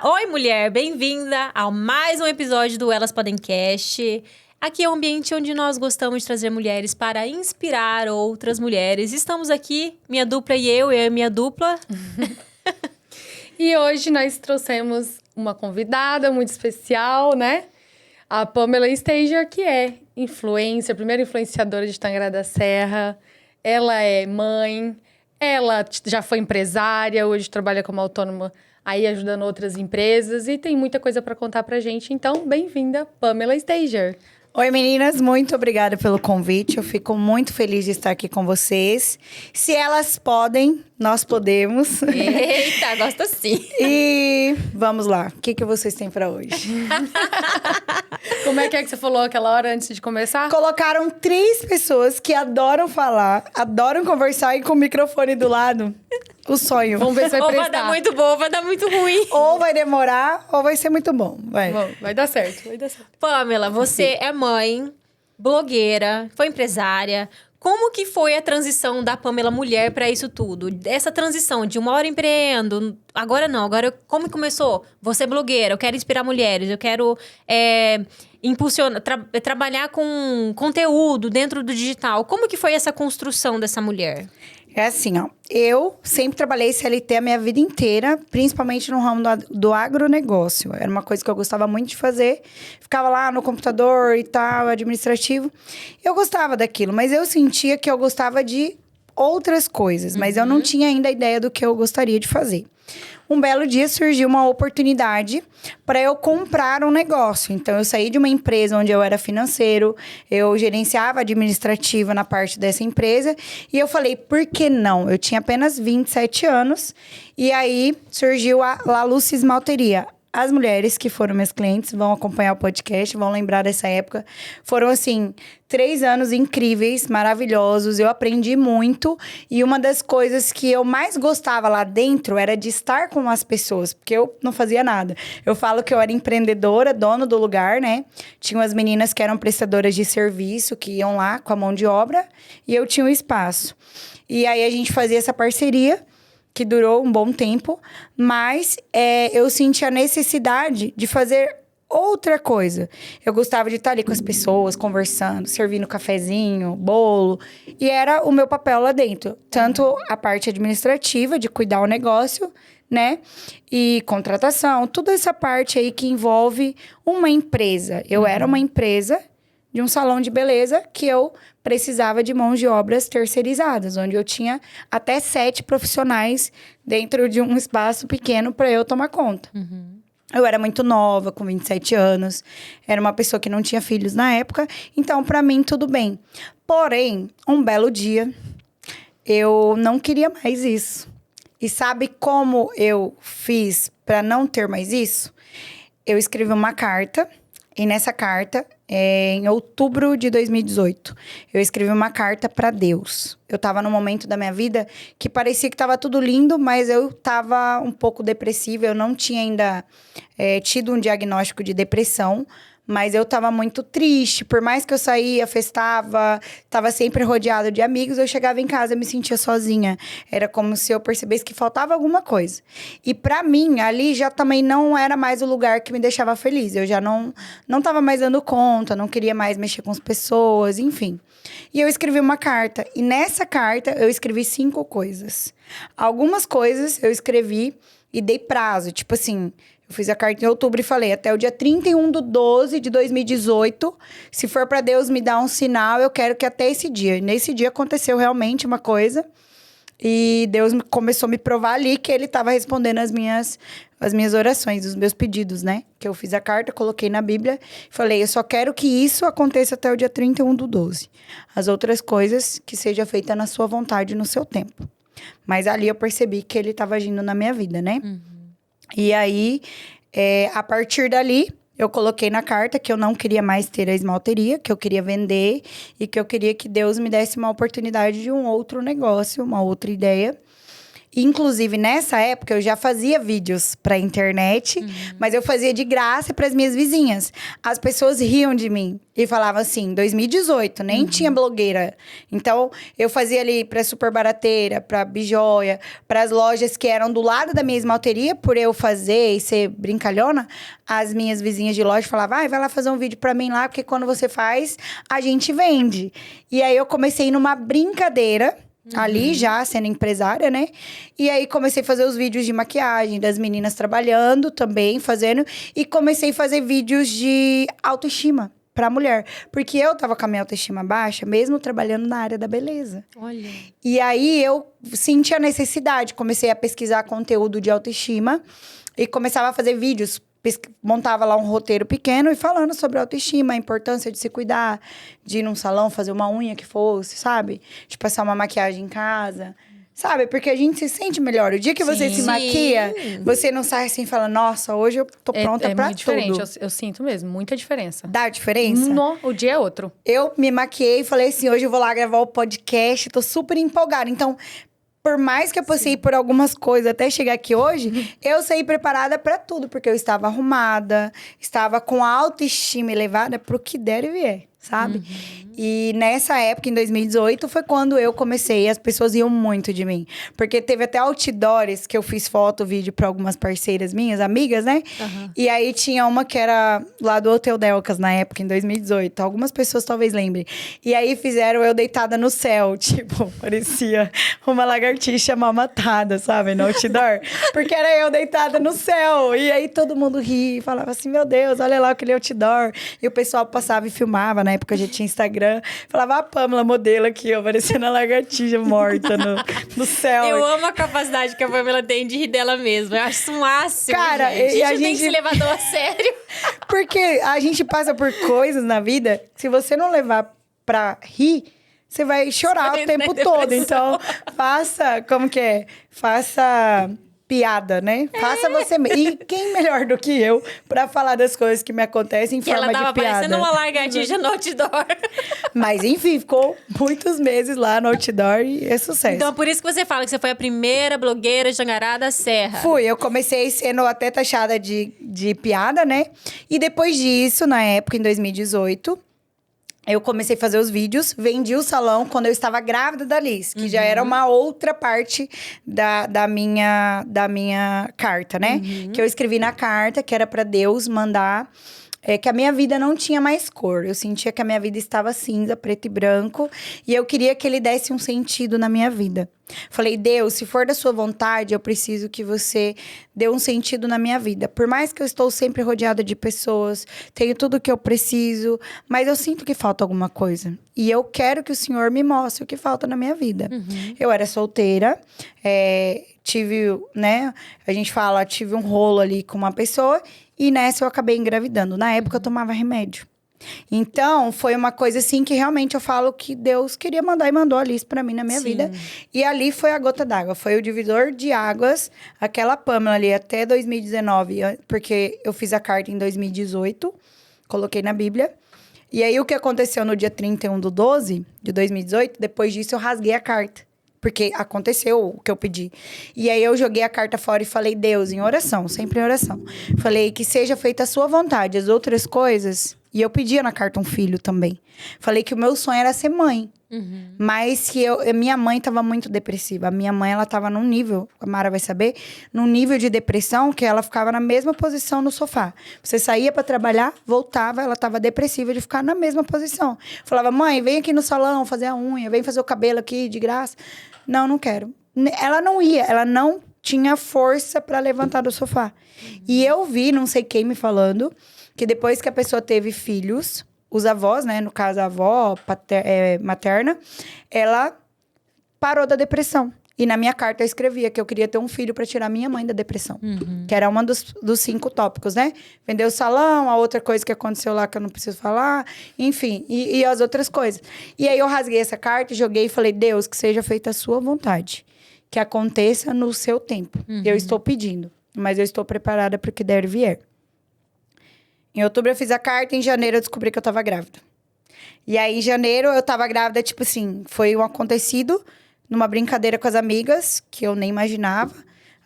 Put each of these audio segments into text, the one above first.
Oi, mulher, bem-vinda a mais um episódio do Elas Podem Cast. Aqui é um ambiente onde nós gostamos de trazer mulheres para inspirar outras mulheres. Estamos aqui, minha dupla e eu e a minha dupla. E hoje nós trouxemos uma convidada muito especial, né? A Pamela Stager, que é influencer, primeira influenciadora de Tangará da Serra. Ela é mãe, ela já foi empresária, hoje trabalha como autônoma, aí ajudando outras empresas e tem muita coisa para contar pra gente. Então, bem-vinda, Pamela Stager. Oi, meninas, muito obrigada pelo convite. Eu fico muito feliz de estar aqui com vocês. Se elas podem, nós podemos. Eita, gosto sim. E vamos lá, o que vocês têm para hoje? Como é que você falou aquela hora antes de começar? Colocaram 3 pessoas que adoram falar, adoram conversar e com o microfone do lado. O sonho. Vamos ver se vai Ou prestar. vai dar muito bom, ou vai dar muito ruim. Ou vai demorar, ou vai ser muito bom. Vai dar certo, vai dar certo. Pamela, você é mãe, blogueira, foi empresária. Como que foi a transição da Pamela mulher para isso tudo? Essa transição de uma hora empreendo, agora não, agora como começou? Você é blogueira, eu quero inspirar mulheres, eu quero impulsionar, trabalhar com conteúdo dentro do digital. Como que foi essa construção dessa mulher? É assim, ó. Eu sempre trabalhei CLT a minha vida inteira, principalmente no ramo do agronegócio. Era uma coisa que eu gostava muito de fazer. Ficava lá no computador e tal, administrativo. Eu gostava daquilo, mas eu sentia que eu gostava de outras coisas. Mas eu não tinha ainda a ideia do que eu gostaria de fazer. Um belo dia surgiu uma oportunidade para eu comprar um negócio. Então, eu saí de uma empresa onde eu era financeiro, eu gerenciava administrativa na parte dessa empresa. E eu falei, por que não? Eu tinha apenas 27 anos. E aí, surgiu a La Luce Esmalteria. As mulheres que foram meus clientes vão acompanhar o podcast, vão lembrar dessa época. Foram, assim, 3 anos incríveis, maravilhosos. Eu aprendi muito. E uma das coisas que eu mais gostava lá dentro era de estar com as pessoas. Porque eu não fazia nada. Eu falo que eu era empreendedora, dona do lugar, né? Tinha umas meninas que eram prestadoras de serviço, que iam lá com a mão de obra. E eu tinha o espaço. E aí, a gente fazia essa parceria, que durou um bom tempo, mas eu senti a necessidade de fazer outra coisa. Eu gostava de estar ali com as pessoas, conversando, servindo cafezinho, bolo, e era o meu papel lá dentro. Tanto a parte administrativa, de cuidar o negócio, né? E contratação, toda essa parte aí que envolve uma empresa. Eu era uma empresa de um salão de beleza que eu precisava de mãos de obras terceirizadas, onde eu tinha até 7 profissionais dentro de um espaço pequeno para eu tomar conta. Eu era muito nova, com 27 anos. Era uma pessoa que não tinha filhos na época. Então, para mim, tudo bem. Porém, um belo dia, eu não queria mais isso. E sabe como eu fiz para não ter mais isso? Eu escrevi uma carta. E nessa carta, em outubro de 2018, eu escrevi uma carta para Deus. Eu estava num momento da minha vida que parecia que estava tudo lindo, mas eu estava um pouco depressiva. Eu não tinha ainda tido um diagnóstico de depressão, mas eu estava muito triste. Por mais que eu saía, festava, estava sempre rodeada de amigos, eu chegava em casa e me sentia sozinha. Era como se eu percebesse que faltava alguma coisa. E para mim, ali já também não era mais o lugar que me deixava feliz. Eu já não estava mais dando conta, não queria mais mexer com as pessoas, enfim. E eu escrevi uma carta. E nessa carta, eu escrevi 5 coisas. Algumas coisas eu escrevi e dei prazo. Tipo assim, eu fiz a carta em outubro e falei, até o dia 31/12 de 2018, se for para Deus me dar um sinal, eu quero que até esse dia. E nesse dia aconteceu realmente uma coisa. E Deus começou a me provar ali que Ele estava respondendo as minhas orações, os meus pedidos, né? Que eu fiz a carta, coloquei na Bíblia. Falei, eu só quero que isso aconteça até o dia 31/12. As outras coisas, que seja feita na sua vontade, no seu tempo. Mas ali eu percebi que Ele estava agindo na minha vida, né? E aí, a partir dali, eu coloquei na carta que eu não queria mais ter a esmalteria, que eu queria vender e que eu queria que Deus me desse uma oportunidade de um outro negócio, uma outra ideia. Inclusive, nessa época, eu já fazia vídeos pra internet, mas eu fazia de graça pras minhas vizinhas. As pessoas riam de mim e falavam assim, 2018, nem tinha blogueira. Então, eu fazia ali pra Super Barateira, pra Bijoia, pras lojas que eram do lado da minha esmalteria, por eu fazer e ser brincalhona, as minhas vizinhas de loja falavam, vai lá fazer um vídeo pra mim lá, porque quando você faz, a gente vende. E aí, eu comecei numa brincadeira, ali já sendo empresária, né? E aí comecei a fazer os vídeos de maquiagem das meninas trabalhando também, fazendo. E comecei a fazer vídeos de autoestima pra mulher. Porque eu tava com a minha autoestima baixa, mesmo trabalhando na área da beleza. Olha. E aí eu senti a necessidade, comecei a pesquisar conteúdo de autoestima e começava a fazer vídeos. Montava lá um roteiro pequeno e falando sobre autoestima, a importância de se cuidar, de ir num salão, fazer uma unha que fosse, sabe? De passar uma maquiagem em casa, sabe? Porque a gente se sente melhor. O dia que você se maquia, você não sai assim falando, nossa, hoje eu tô pronta pra muito tudo. diferente, eu sinto mesmo, muita diferença. Dá diferença? O dia é outro. Eu me maquiei e falei assim, hoje eu vou lá gravar o podcast, tô super empolgada. Então, por mais que eu passei por algumas coisas até chegar aqui hoje, eu saí preparada pra tudo, porque eu estava arrumada, estava com a autoestima elevada pro que der e vier, sabe? E nessa época, em 2018, foi quando eu comecei, as pessoas riam muito de mim. Porque teve até outdoors que eu fiz foto, vídeo pra algumas parceiras minhas, amigas, né? E aí tinha uma que era lá do Hotel Delcas, na época, em 2018. Algumas pessoas talvez lembrem. E aí fizeram eu deitada no céu, tipo, parecia uma lagartixa mal matada, sabe? No outdoor. Porque era eu deitada no céu. E aí todo mundo ria e falava assim, meu Deus, olha lá aquele outdoor. E o pessoal passava e filmava, na época já tinha Instagram. Falava, a Pamela, modelo aqui, ó, parecendo a lagartixa morta no céu. Eu amo a capacidade que a Pamela tem de rir dela mesma. Eu acho isso o máximo. Cara, gente. a Tem gente que se levar a sério. Porque a gente passa por coisas na vida que se você não levar pra rir, você vai chorar Você o vai tempo entrar em todo. depressão. Então, faça, como que é? Faça piada, né? Faça você mesmo. E quem melhor do que eu pra falar das coisas que me acontecem em Que forma ela de tava piada? parecendo uma lagartixa no outdoor. Mas enfim, ficou muitos meses lá no outdoor e é sucesso. Então, por isso que você fala que você foi a primeira blogueira Jangará da Serra. Fui, eu comecei sendo até taxada de piada, né? E depois disso, na época, em 2018, eu comecei a fazer os vídeos, vendi o salão quando eu estava grávida da Liz, que já era uma outra parte da minha carta, né? Que eu escrevi na carta, que era para Deus mandar... que a minha vida não tinha mais cor. Eu sentia que a minha vida estava cinza, preto e branco. E eu queria que ele desse um sentido na minha vida. Falei, Deus, se for da sua vontade, eu preciso que você dê um sentido na minha vida. Por mais que eu estou sempre rodeada de pessoas, tenho tudo o que eu preciso, mas eu sinto que falta alguma coisa. E eu quero que o Senhor me mostre o que falta na minha vida. Eu era solteira, tive, né? A gente fala, tive um rolo ali com uma pessoa... E nessa eu acabei engravidando. Na época eu tomava remédio. Então, foi uma coisa assim que realmente eu falo que Deus queria mandar e mandou ali isso pra mim na minha vida. E ali foi a gota d'água. Foi o divisor de águas. Aquela Pamela ali até 2019. Porque eu fiz a carta em 2018. Coloquei na Bíblia. E aí, o que aconteceu no dia 31/12 de 2018? Depois disso, eu rasguei a carta. Porque aconteceu o que eu pedi. E aí, eu joguei a carta fora e falei, Deus, em oração, sempre em oração. Falei, que seja feita a sua vontade. As outras coisas... E eu pedia na carta um filho também. Falei que o meu sonho era ser mãe. Mas que minha mãe estava muito depressiva. A minha mãe, ela estava num nível, a Mara vai saber, num nível de depressão que ela ficava na mesma posição no sofá. Você saía para trabalhar, voltava, ela estava depressiva de ficar na mesma posição. Falava, mãe, vem aqui no salão fazer a unha, vem fazer o cabelo aqui de graça. Não, não quero. Ela não ia, ela não tinha força para levantar do sofá. E eu vi, não sei quem me falando, que depois que a pessoa teve filhos, os avós, né, no caso a avó materna, ela parou da depressão. E na minha carta eu escrevia que eu queria ter um filho para tirar minha mãe da depressão. Que era um dos 5 tópicos, né? Vender o salão, a outra coisa que aconteceu lá que eu não preciso falar, enfim, e as outras coisas. E aí eu rasguei essa carta, joguei e falei, Deus, que seja feita a sua vontade. Que aconteça no seu tempo. Eu estou pedindo, mas eu estou preparada para o que der e vier. Em outubro eu fiz a carta, em janeiro eu descobri que eu tava grávida. E aí, em janeiro, eu tava grávida, tipo assim, foi um acontecido, numa brincadeira com as amigas, que eu nem imaginava.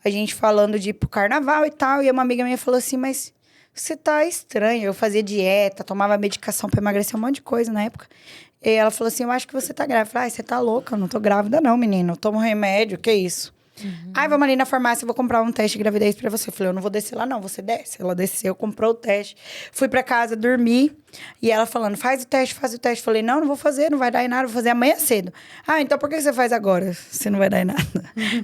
A gente falando de ir pro carnaval e tal. E uma amiga minha falou assim, mas você tá estranha. Eu fazia dieta, tomava medicação pra emagrecer, um monte de coisa na época. E ela falou assim, eu acho que você tá grávida. Eu falei, você tá louca? Eu não tô grávida não, menina. Eu tomo remédio, que isso? Aí, vamos ali na farmácia, eu vou comprar um teste de gravidez pra você. Eu falei, eu não vou descer lá não, você desce. Ela desceu, comprou o teste. Fui pra casa, dormi. E ela falando, faz o teste, faz o teste. Falei, não vou fazer, não vai dar em nada, vou fazer amanhã cedo. Ah, então por que você faz agora, se não vai dar em nada?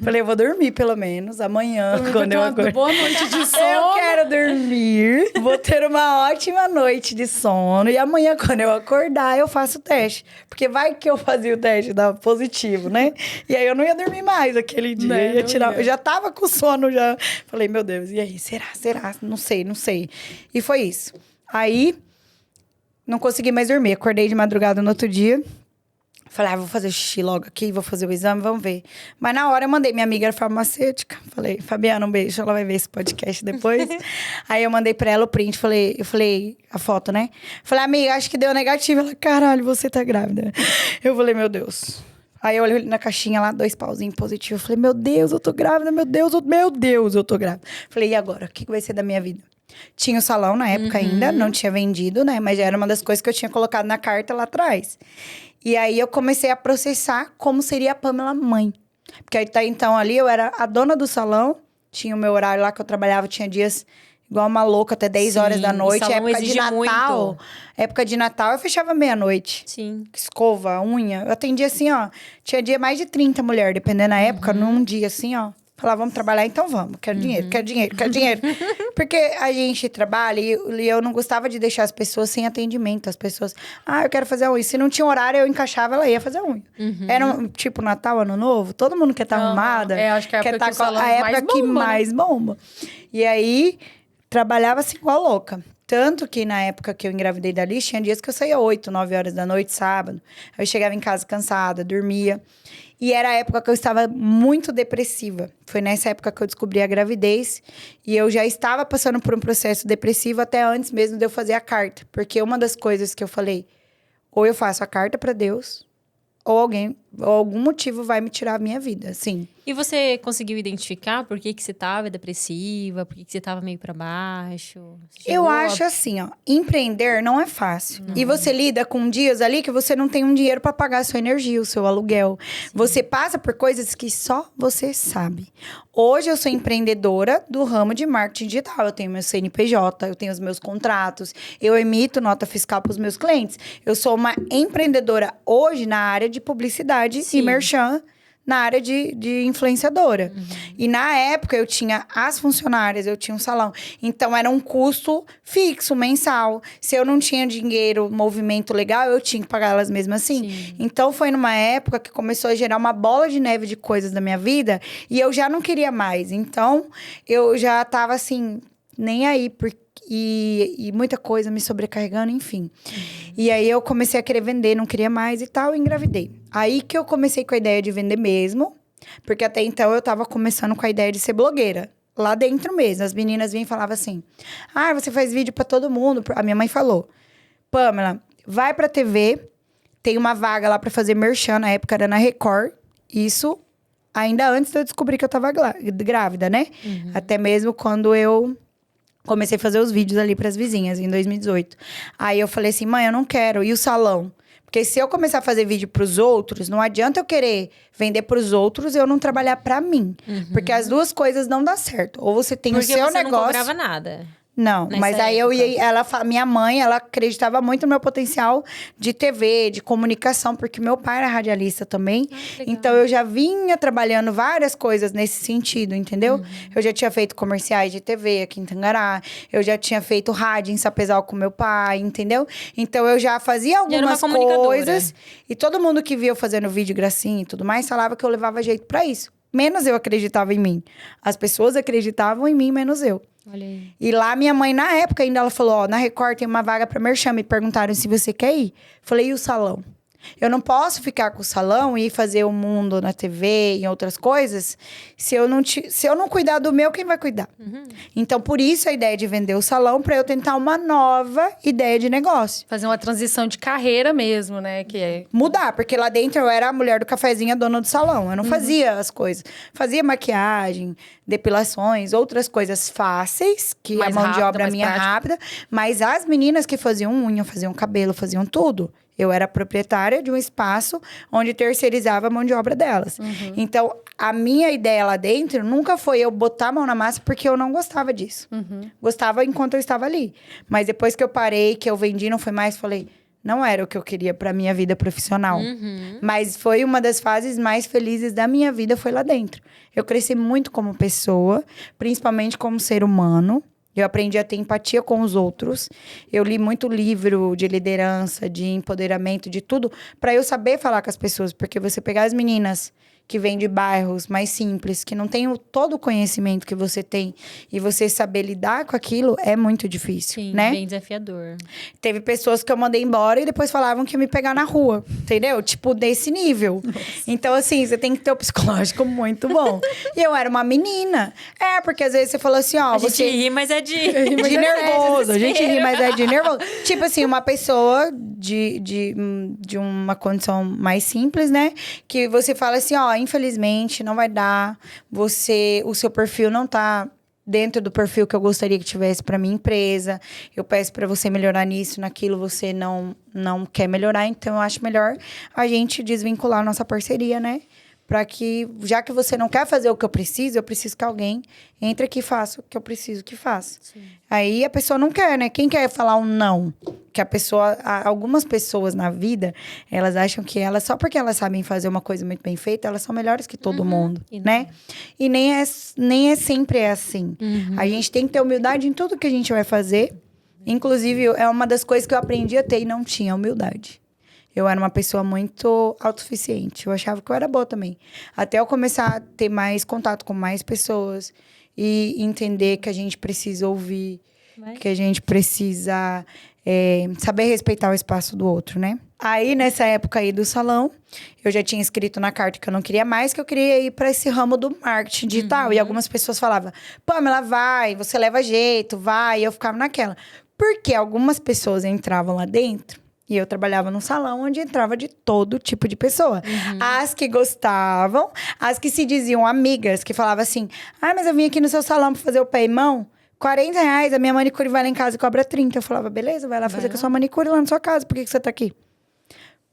Falei, eu vou dormir pelo menos, amanhã, quando eu acordar. Boa noite de sono. Eu quero dormir, vou ter uma ótima noite de sono. E amanhã, quando eu acordar, eu faço o teste. Porque vai que eu fazia o teste, dava positivo, né? E aí eu não ia dormir mais aquele dia. Né, Ia tirar, eu já tava com sono, já. Falei, meu Deus, e aí? Será? Não sei. E foi isso. Aí, não consegui mais dormir. Acordei de madrugada no outro dia. Falei, vou fazer xixi logo aqui, vou fazer o exame, vamos ver. Mas na hora eu mandei, minha amiga era farmacêutica. Falei, Fabiana, um beijo, ela vai ver esse podcast depois. Aí eu mandei pra ela o print, eu falei, a foto, né? Falei, amiga, acho que deu negativo. Ela, caralho, você tá grávida. Eu falei, meu Deus. Aí eu olhei na caixinha lá, 2 pauzinhos positivos. Eu falei, meu Deus, eu tô grávida, meu Deus, eu tô grávida. Falei, e agora? O que vai ser da minha vida? Tinha o salão na época ainda, não tinha vendido, né? Mas já era uma das coisas que eu tinha colocado na carta lá atrás. E aí eu comecei a processar como seria a Pamela mãe. Porque até então ali eu era a dona do salão, tinha o meu horário lá que eu trabalhava, tinha dias igual uma louca, até 10 horas da noite. Época de Natal. Muito. Época de Natal eu fechava meia-noite. Sim. Escova, unha. Eu atendia assim, ó. Tinha dia mais de 30 mulheres, dependendo da época, num dia assim, ó. Falava, vamos trabalhar, então vamos. Quero dinheiro. Porque a gente trabalha e eu não gostava de deixar as pessoas sem atendimento. As pessoas, eu quero fazer a unha. Se não tinha horário, eu encaixava, ela ia fazer a unha. Era tipo Natal, Ano Novo, todo mundo quer estar arrumada. Acho que é a época, a época que mais bomba. E aí, trabalhava assim igual louca. Tanto que na época que eu engravidei da Liz, tinha dias que eu saía 8, 9 horas da noite, sábado. Eu chegava em casa cansada, dormia. E era a época que eu estava muito depressiva. Foi nessa época que eu descobri a gravidez. E eu já estava passando por um processo depressivo até antes mesmo de eu fazer a carta. Porque uma das coisas que eu falei, ou eu faço a carta para Deus, ou algum motivo vai me tirar a minha vida, assim. E você conseguiu identificar por que você tava depressiva? Por que você tava meio pra baixo? Eu acho assim, ó. Empreender não é fácil. E você lida com dias ali que você não tem um dinheiro pra pagar a sua energia, o seu aluguel. Sim. Você passa por coisas que só você sabe. Hoje eu sou empreendedora do ramo de marketing digital. Eu tenho meu CNPJ, eu tenho os meus contratos, eu emito nota fiscal pros meus clientes. Eu sou uma empreendedora hoje na área de publicidade e merchan, na área de influenciadora. E na época eu tinha as funcionárias, eu tinha um salão. Então era um custo fixo, mensal. Se eu não tinha dinheiro, movimento legal, eu tinha que pagar elas mesmo assim. Sim. Então foi numa época que começou a gerar uma bola de neve de coisas na minha vida e eu já não queria mais. Então eu já tava assim, nem aí, e muita coisa me sobrecarregando, enfim. E aí eu comecei a querer vender, não queria mais e tal, e engravidei. Aí que eu comecei com a ideia de vender mesmo, porque até então eu tava começando com a ideia de ser blogueira. Lá dentro mesmo, as meninas vinham e falavam assim, você faz vídeo pra todo mundo. A minha mãe falou, Pamela, vai pra TV, tem uma vaga lá pra fazer merchan, na época era na Record, isso ainda antes de eu descobrir que eu tava grávida, né? Até mesmo quando eu comecei a fazer os vídeos ali pras vizinhas, em 2018. Aí eu falei assim, mãe, eu não quero. E o salão? Porque se eu começar a fazer vídeo pros outros, não adianta eu querer vender pros outros e eu não trabalhar pra mim. Porque as duas coisas não dão certo. Ou você tem o seu negócio... Porque você não cobrava nada. Não, mas aí época. Minha mãe, ela acreditava muito no meu potencial de TV, de comunicação, porque meu pai era radialista também. Então eu já vinha trabalhando várias coisas nesse sentido, entendeu? Eu já tinha feito comerciais de TV aqui em Tangará, eu já tinha feito rádio em Sapezal com meu pai, entendeu? Então eu já fazia algumas coisas e todo mundo que via eu fazendo vídeo, gracinha e tudo mais, falava que eu levava jeito pra isso. Menos eu acreditava em mim. As pessoas acreditavam em mim, menos eu. Olha aí. E lá, minha mãe, na época, ainda ela falou, na Record tem uma vaga pra merchan. Me perguntaram se você quer ir. Falei, e o salão? Eu não posso ficar com o salão e ir fazer o mundo na TV, em outras coisas, se eu não cuidar do meu, quem vai cuidar? Então, por isso a ideia de vender o salão, para eu tentar uma nova ideia de negócio. Fazer uma transição de carreira mesmo, né? Que é... Mudar, porque lá dentro eu era a mulher do cafezinho, a dona do salão. Eu não fazia as coisas. Fazia maquiagem, depilações, outras coisas fáceis, que Mais a mão de rápida, obra mais minha prática. rápida. Mas as meninas que faziam unha, faziam cabelo, faziam tudo. Eu era proprietária de um espaço onde terceirizava a mão de obra delas. Então, a minha ideia lá dentro nunca foi eu botar a mão na massa porque eu não gostava disso. Gostava enquanto eu estava ali. Mas depois que eu parei, que eu vendi, não foi mais, falei... Não era o que eu queria pra minha vida profissional. Mas foi uma das fases mais felizes da minha vida, foi lá dentro. Eu cresci muito como pessoa, principalmente como ser humano. Eu aprendi a ter empatia com os outros. Eu li muito livro de liderança, de empoderamento, de tudo, para eu saber falar com as pessoas. Porque você pegar as meninas que vêm de bairros mais simples, que não têm todo o conhecimento que você tem, e você saber lidar com aquilo é muito difícil, Sim, né? bem desafiador. Teve pessoas que eu mandei embora e depois falavam que ia me pegar na rua, entendeu? Tipo, desse nível. Então, assim, você tem que ter o psicológico muito bom. E eu era uma menina. Porque às vezes você falou assim, ó... A você... gente ri, mas é de nervoso. A gente ri, mas é de nervoso. Tipo assim, uma pessoa de uma condição mais simples, né? Que você fala assim, ó, infelizmente, não vai dar. O seu perfil não tá dentro do perfil que eu gostaria que tivesse para minha empresa. Eu peço para você melhorar nisso, naquilo, você não quer melhorar. Então, eu acho melhor a gente desvincular a nossa parceria, né? Para que, já que você não quer fazer o que eu preciso que alguém entre aqui e faça o que eu preciso que faça. Sim. Aí a pessoa não quer, né? Quem quer falar um não? Que algumas pessoas na vida, elas acham que só porque elas sabem fazer uma coisa muito bem feita, elas são melhores que todo mundo, E não né? E nem é sempre assim. A gente tem que ter humildade em tudo que a gente vai fazer. Inclusive, é uma das coisas que eu aprendi a ter e não tinha humildade. Eu era uma pessoa muito autossuficiente. Eu achava que eu era boa também. Até eu começar a ter mais contato com mais pessoas e entender que a gente precisa ouvir, que a gente precisa saber respeitar o espaço do outro, né? Aí, nessa época aí do salão, eu já tinha escrito na carta que eu não queria mais, que eu queria ir para esse ramo do marketing digital. E algumas pessoas falavam, Pamela, vai, você leva jeito, vai. E eu ficava naquela. Porque algumas pessoas entravam lá dentro... E eu trabalhava num salão onde entrava de todo tipo de pessoa. As que gostavam, as que se diziam amigas, que falavam assim... mas eu vim aqui no seu salão pra fazer o pé e mão. R$40, a minha manicure vai lá em casa e cobra 30. Eu falava, beleza, vai lá fazer com a sua manicure lá na sua casa. Por que você tá aqui?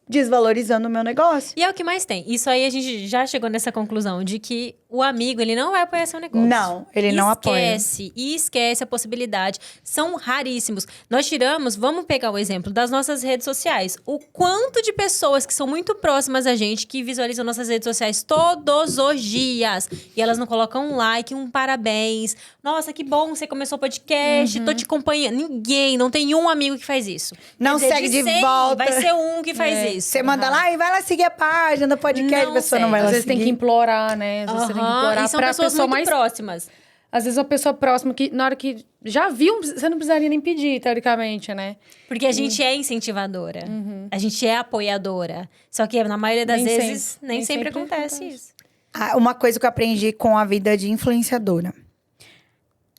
Desvalorizando o meu negócio. E é o que mais tem. Isso aí a gente já chegou nessa conclusão de que o amigo, ele não vai apoiar seu negócio. Não, ele não apoia. Esquece a possibilidade. São raríssimos. Nós tiramos, vamos pegar o exemplo das nossas redes sociais. O quanto de pessoas que são muito próximas a gente, que visualizam nossas redes sociais todos os dias. E elas não colocam um like, um parabéns. Nossa, que bom, você começou o podcast, tô te acompanhando. Ninguém, não tem um amigo que faz isso. Não Quer dizer, segue de 100, volta. vai ser um que faz isso. Você manda lá e vai lá seguir a página do podcast, a pessoa não vai lá Às vezes seguir. tem que implorar, né? Às vezes você tem que implorar E são pra pessoas pessoa muito mais próximas. Às vezes uma pessoa próxima que, na hora que já viu, você não precisaria nem pedir, teoricamente, né? Porque a gente é incentivadora. A gente é apoiadora. Só que na maioria das Nem vezes, sempre. nem Nem sempre sempre acontece acontece. isso. Uma coisa que eu aprendi com a vida de influenciadora.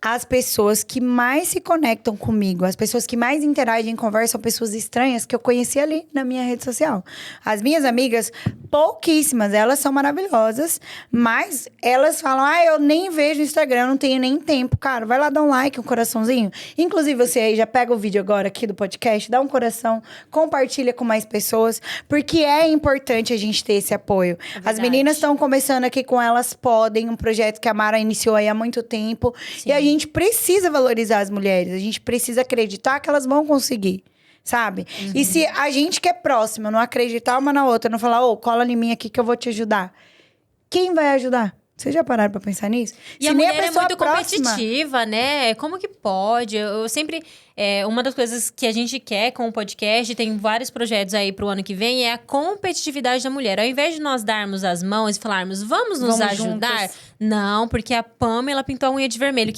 As pessoas que mais se conectam comigo, as pessoas que mais interagem e conversam, são pessoas estranhas que eu conheci ali na minha rede social. As minhas amigas, pouquíssimas, elas são maravilhosas, mas elas falam, eu nem vejo o Instagram, eu não tenho nem tempo. Cara, vai lá dar um like, um coraçãozinho. Inclusive, você aí já pega o vídeo agora aqui do podcast, dá um coração, compartilha com mais pessoas, porque é importante a gente ter esse apoio. As meninas estão começando aqui com Elas Podem, um projeto que a Mara iniciou aí há muito tempo. Sim. E a gente precisa valorizar as mulheres, a gente precisa acreditar que elas vão conseguir, sabe? E se a gente que é próxima não acreditar uma na outra, não falar, cola em mim aqui que eu vou te ajudar. Quem vai ajudar? Vocês já pararam pra pensar nisso? E se a nem mulher é muito próxima... competitiva, né? Como que pode? Eu sempre... uma das coisas que a gente quer com o podcast, tem vários projetos aí pro ano que vem, é a competitividade da mulher. Ao invés de nós darmos as mãos e falarmos, vamos nos ajudar? juntas. Não, porque a Pamela pintou a unha de vermelho.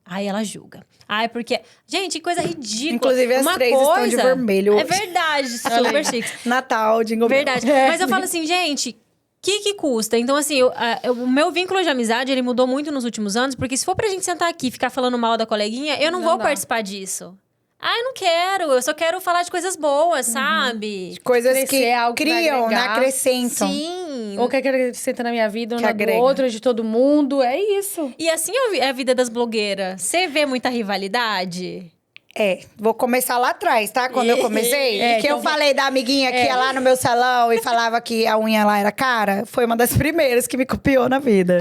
Aí ela julga. Ai, porque... Gente, coisa ridícula. Inclusive, as Uma 3 coisa... estão de vermelho É hoje. verdade, super chique. Natal, Jingle Bell. Verdade. Mas eu falo assim, gente... Que custa? Então, assim, o meu vínculo de amizade, ele mudou muito nos últimos anos. Porque se for pra gente sentar aqui e ficar falando mal da coleguinha, eu não vou participar disso. Eu não quero. Eu só quero falar de coisas boas, sabe? Coisas Crescer que é algo que vai criam, né? agregar. Acrescentam. Sim. Ou que acrescenta na minha vida, Que na do agrega. outro, de todo mundo. É isso. E assim é a vida das blogueiras. Você vê muita rivalidade? Vou começar lá atrás, tá? Quando eu comecei. Que eu falei da amiguinha que ia lá no meu salão e falava que a unha lá era cara. Foi uma das primeiras que me copiou na vida.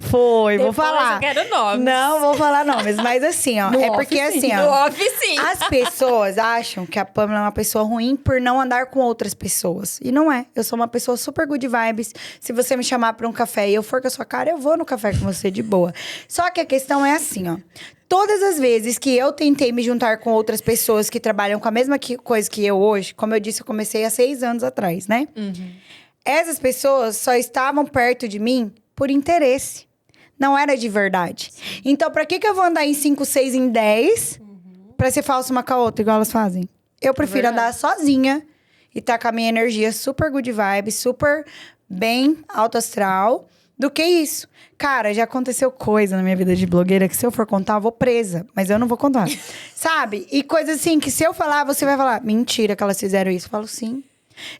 Foi, Depois vou falar. eu quero nomes. Não, vou falar nomes. Mas assim, ó. No é porque off, sim. assim, No ó. off, sim. As pessoas acham que a Pamela é uma pessoa ruim por não andar com outras pessoas. E não é. Eu sou uma pessoa super good vibes. Se você me chamar pra um café e eu for com a sua cara, eu vou no café com você de boa. Só que a questão é assim, ó. Todas as vezes que eu tentei me juntar com outras pessoas que trabalham com a mesma coisa que eu hoje, como eu disse, eu comecei há 6 anos atrás, né? Essas pessoas só estavam perto de mim por interesse. Não era de verdade. Então, pra que eu vou andar em 5, 6, em 10 pra ser falsa uma com a outra, igual elas fazem? Eu prefiro andar sozinha e tá com a minha energia super good vibe, super bem alto astral, do que isso. Cara, já aconteceu coisa na minha vida de blogueira que se eu for contar, eu vou presa. Mas eu não vou contar. Sabe? E coisas assim que se eu falar, você vai falar, mentira que elas fizeram isso. Eu falo, sim.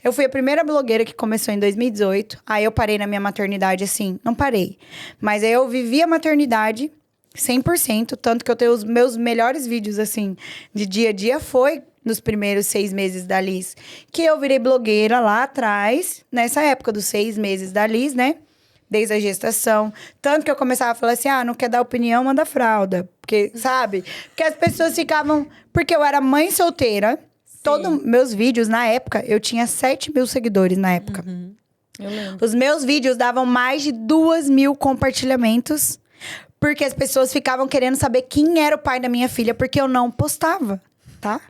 Eu fui a primeira blogueira que começou em 2018. Aí eu parei na minha maternidade, assim. Não parei. Mas aí eu vivi a maternidade 100%. Tanto que eu tenho os meus melhores vídeos, assim, de dia a dia. Foi nos primeiros 6 meses da Liz. Que eu virei blogueira lá atrás. Nessa época dos 6 meses da Liz, né? Desde a gestação. Tanto que eu começava a falar assim, não quer dar opinião, manda fralda. Porque, sabe? Porque as pessoas ficavam... Porque eu era mãe solteira. Todos meus vídeos, na época, eu tinha 7 mil seguidores na época. Eu lembro. Os meus vídeos davam mais de 2.000 compartilhamentos. Porque as pessoas ficavam querendo saber quem era o pai da minha filha. Porque eu não postava, tá?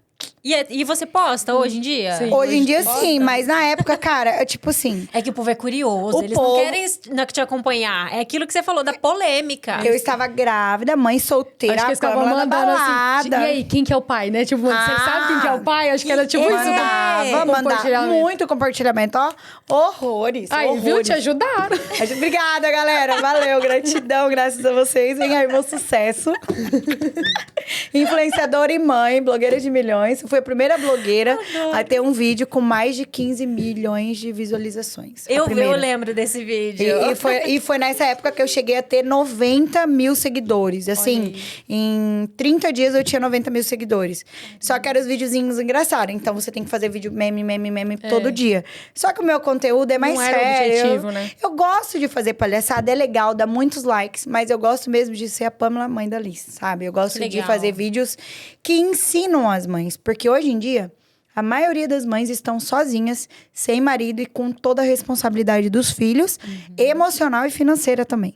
E você posta hoje em dia? Sim. Hoje em dia, posta. sim. Mas na época, cara, é tipo assim... É que o povo é curioso, O eles povo- não querem te acompanhar. É aquilo que você falou da polêmica. Eu estava grávida, mãe solteira, Acho que eles ficavam Pamela na mandando assim. balada. E aí, quem que é o pai, né? Tipo, você sabe quem que é o pai? Acho que era tipo isso. Mandava Compartilhamento. muito compartilhamento, ó. Horrores, Aí, horrores. viu? Te ajudaram. Obrigada, galera. Valeu, gratidão, graças a vocês. Vem aí, meu sucesso. Influenciadora e mãe, blogueira de milhões. Fui a primeira blogueira a ter um vídeo com mais de 15 milhões de visualizações. A Eu primeira. lembro desse vídeo. E foi nessa época que eu cheguei a ter 90 mil seguidores. Assim, em 30 dias eu tinha 90 mil seguidores. Só que eram os videozinhos engraçados. Então, você tem que fazer vídeo meme todo dia. Só que o meu conteúdo é mais Não era o sério. objetivo, né? Eu gosto de fazer palhaçada, é legal, dá muitos likes. Mas eu gosto mesmo de ser a Pamela, mãe da Liz, sabe? Eu gosto Que de legal. fazer vídeos que ensinam as mães. Porque hoje em dia... A maioria das mães estão sozinhas, sem marido e com toda a responsabilidade dos filhos, emocional e financeira também.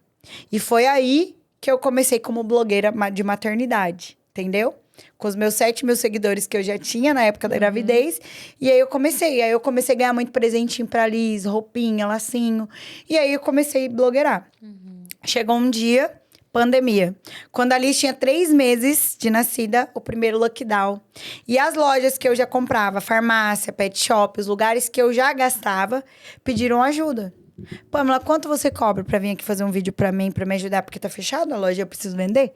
E foi aí que eu comecei como blogueira de maternidade, entendeu? Com os meus 7 mil seguidores que eu já tinha na época da gravidez. E aí eu comecei. Aí eu comecei a ganhar muito presentinho pra Liz, roupinha, lacinho. E aí eu comecei a blogueirar. Chegou um dia... Pandemia. Quando a Liz tinha 3 meses de nascida, o primeiro lockdown. E as lojas que eu já comprava, farmácia, pet shop, os lugares que eu já gastava, pediram ajuda. Pamela, quanto você cobra pra vir aqui fazer um vídeo pra mim, pra me ajudar? Porque tá fechado a loja, eu preciso vender?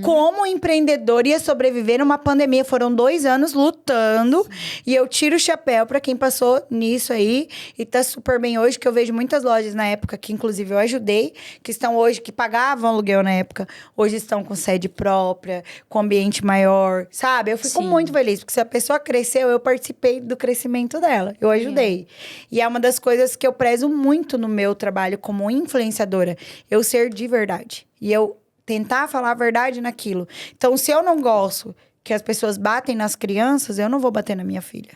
Como empreendedor ia sobreviver numa pandemia? Foram 2 anos lutando. E eu tiro o chapéu pra quem passou nisso aí. E tá super bem hoje, que eu vejo muitas lojas na época, que inclusive eu ajudei, que estão hoje, que pagavam aluguel na época, hoje estão com sede própria, com ambiente maior, sabe? Eu fico Sim. muito feliz, porque se a pessoa cresceu, eu participei do crescimento dela. Eu ajudei. E é uma das coisas que eu prezo muito no meu trabalho como influenciadora, eu ser de verdade. E eu tentar falar a verdade naquilo. Então, se eu não gosto que as pessoas batem nas crianças, eu não vou bater na minha filha.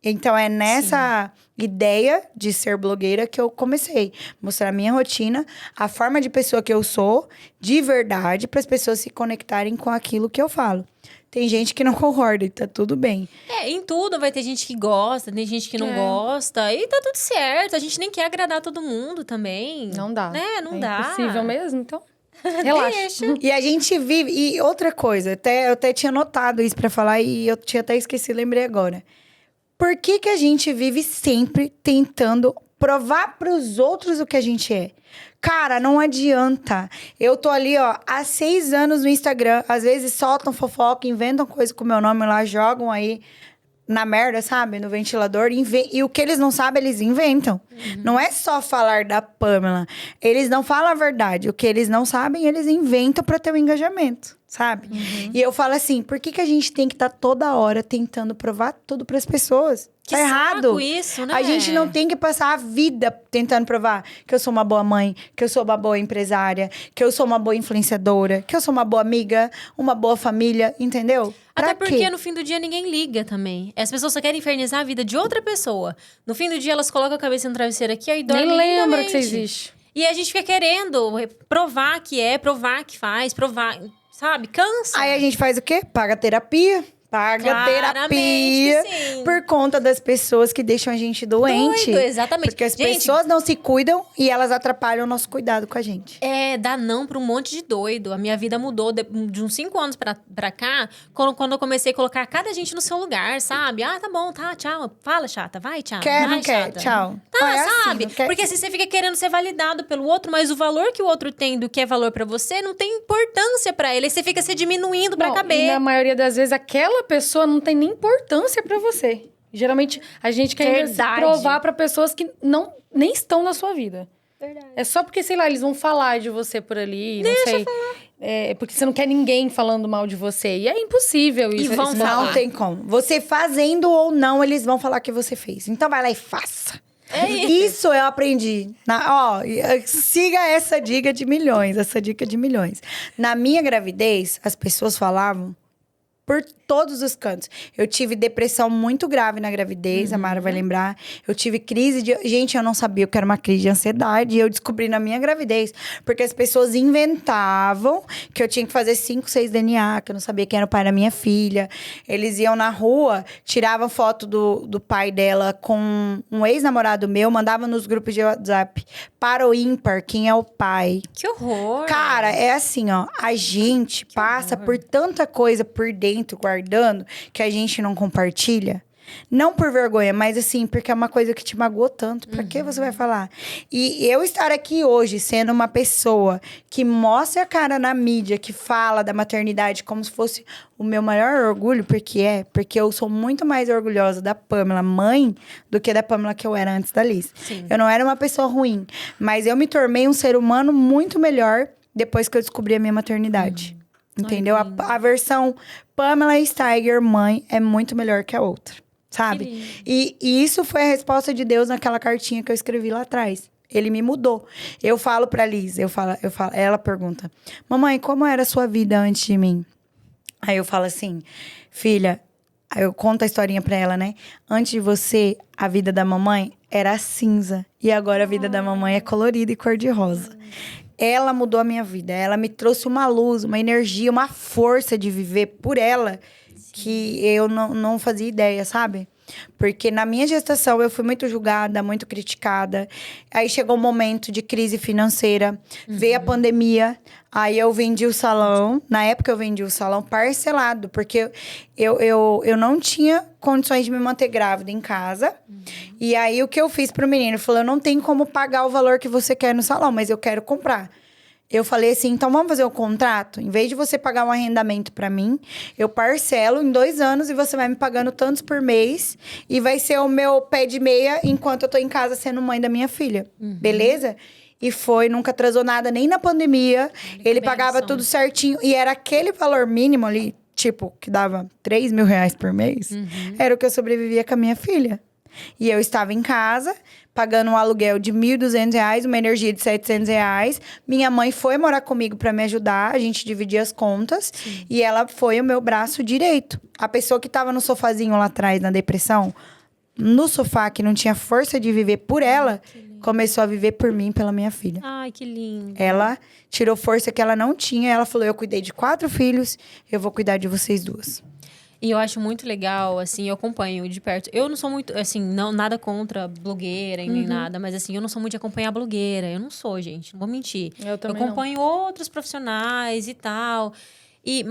Então, é nessa ideia de ser blogueira que eu comecei. Mostrar a minha rotina, a forma de pessoa que eu sou, de verdade, para as pessoas se conectarem com aquilo que eu falo. Tem gente que não concorda e tá tudo bem. Em tudo vai ter gente que gosta, tem gente que não gosta. E tá tudo certo. A gente nem quer agradar todo mundo também. Não dá. Né? Não é dá. impossível mesmo, então. Relaxa. Deixa. E a gente vive... E outra coisa, eu até tinha notado isso pra falar e eu tinha até esquecido, lembrei agora. Por que que a gente vive sempre tentando provar pros outros o que a gente é? Cara, não adianta. Eu tô ali, ó, há 6 anos no Instagram. Às vezes soltam fofoca, inventam coisa com o meu nome lá, jogam aí na merda, sabe? No ventilador. E o que eles não sabem, eles inventam. Não é só falar da Pamela. Eles não falam a verdade. O que eles não sabem, eles inventam pra ter um engajamento, sabe? E eu falo assim, por que que a gente tem que estar toda hora tentando provar tudo pras pessoas? Que Tá errado. saco isso, né? A gente não tem que passar a vida tentando provar que eu sou uma boa mãe, que eu sou uma boa empresária, que eu sou uma boa influenciadora, que eu sou uma boa amiga, uma boa família, entendeu? Até Pra porque quê? no fim do dia ninguém liga também. As pessoas só querem infernizar a vida de outra pessoa. No fim do dia elas colocam a cabeça no travesseiro aqui, aí dormem Nem lembra que você lindamente. existe. E a gente fica querendo provar que é, provar que faz, provar, sabe? Cansa. Aí a gente faz o quê? Paga terapia. Paga Claramente terapia que sim. por conta das pessoas que deixam a gente doente. Doido, exatamente. Porque as Gente, pessoas não se cuidam e elas atrapalham o nosso cuidado com a gente. dá não pra um monte de doido. A minha vida mudou de uns 5 anos pra cá, quando eu comecei a colocar cada gente no seu lugar, sabe? Ah, tá bom, tá, tchau. Fala, chata, vai, tchau. Quer, vai, não quer? chata. Tchau. Tá, É assim, sabe? não quer? Porque assim, você fica querendo ser validado pelo outro, mas o valor que o outro tem do que é valor pra você não tem importância pra ele. Aí você fica se diminuindo pra Não, caber. e na maioria das vezes, aquela pessoa não tem nem importância pra você. Geralmente, a gente quer ainda se Verdade. provar pra pessoas que nem estão na sua vida. Verdade. É só porque, sei lá, eles vão falar de você por ali, não sei. É porque você não quer ninguém falando mal de você. E é impossível isso. E vão isso falar. Não tem como. Você fazendo ou não, eles vão falar que você fez. Então vai lá e faça. É isso. Isso eu aprendi. Siga essa dica de milhões, essa dica de milhões. Na minha gravidez, as pessoas falavam por todos os cantos. Eu tive depressão muito grave na gravidez, a Mara vai lembrar. Eu tive crise de... Gente, eu não sabia o que era uma crise de ansiedade. E eu descobri na minha gravidez. Porque as pessoas inventavam que eu tinha que fazer 5, 6 DNA, que eu não sabia quem era o pai da minha filha. Eles iam na rua, tiravam foto do pai dela com um ex-namorado meu, mandavam nos grupos de WhatsApp. Para o ímpar, quem é o pai? Que horror. Cara, é assim, ó. A gente passa por tanta coisa por dentro, guardando, que a gente não compartilha. Não por vergonha, mas assim, porque é uma coisa que te magoou tanto. Pra que você vai falar? E eu estar aqui hoje, sendo uma pessoa que mostra a cara na mídia, que fala da maternidade como se fosse o meu maior orgulho, porque eu sou muito mais orgulhosa da Pamela mãe do que da Pamela que eu era antes da Liz. Sim. Eu não era uma pessoa ruim, mas eu me tornei um ser humano muito melhor depois que eu descobri a minha maternidade. Entendeu? Ai, que lindo. A versão Pamela Steiger, mãe, é muito melhor que a outra, sabe? Que lindo. E isso foi a resposta de Deus naquela cartinha que eu escrevi lá atrás. Ele me mudou. Eu falo pra Liz, ela pergunta: mamãe, como era a sua vida antes de mim? Aí eu falo assim, filha, aí eu conto a historinha pra ela, né? Antes de você, a vida da mamãe era cinza. E agora a vida da mamãe é colorida e cor-de-rosa. Ela mudou a minha vida. Ela me trouxe uma luz, uma energia, uma força de viver por ela que eu não fazia ideia, sabe? Porque na minha gestação eu fui muito julgada, muito criticada. Aí chegou um momento de crise financeira, veio a pandemia, aí eu vendi o salão. Na época eu vendi o salão parcelado, porque eu não tinha condições de me manter grávida em casa. E aí o que eu fiz pro menino? Falou, eu não tenho como pagar o valor que você quer no salão, mas eu quero comprar. Eu falei assim, então vamos fazer o contrato? Em vez de você pagar um arrendamento pra mim, eu parcelo em 2 anos e você vai me pagando tantos por mês. E vai ser o meu pé de meia enquanto eu tô em casa sendo mãe da minha filha. Beleza? E foi, nunca atrasou nada, nem na pandemia. Ele pagava bênção. tudo certinho. E era aquele valor mínimo ali, tipo, que dava 3 mil reais por mês. Era o que eu sobrevivia com a minha filha. E eu estava em casa, pagando um aluguel de R$1.200, uma energia de R$700. Minha mãe foi morar comigo para me ajudar, a gente dividia as contas. Sim. E ela foi o meu braço direito. A pessoa que estava no sofazinho lá atrás, na depressão, no sofá, que não tinha força de viver por ela, começou a viver por mim, pela minha filha. Ai, que lindo. Ela tirou força que ela não tinha. Ela falou, eu cuidei de 4 filhos, eu vou cuidar de vocês 2. E eu acho muito legal, assim, eu acompanho de perto. Eu não sou muito, assim, não, nada contra blogueira e nem nada, mas assim, eu não sou muito de acompanhar blogueira. Eu não sou, gente, não vou mentir. Eu também acompanho outros profissionais e tal. E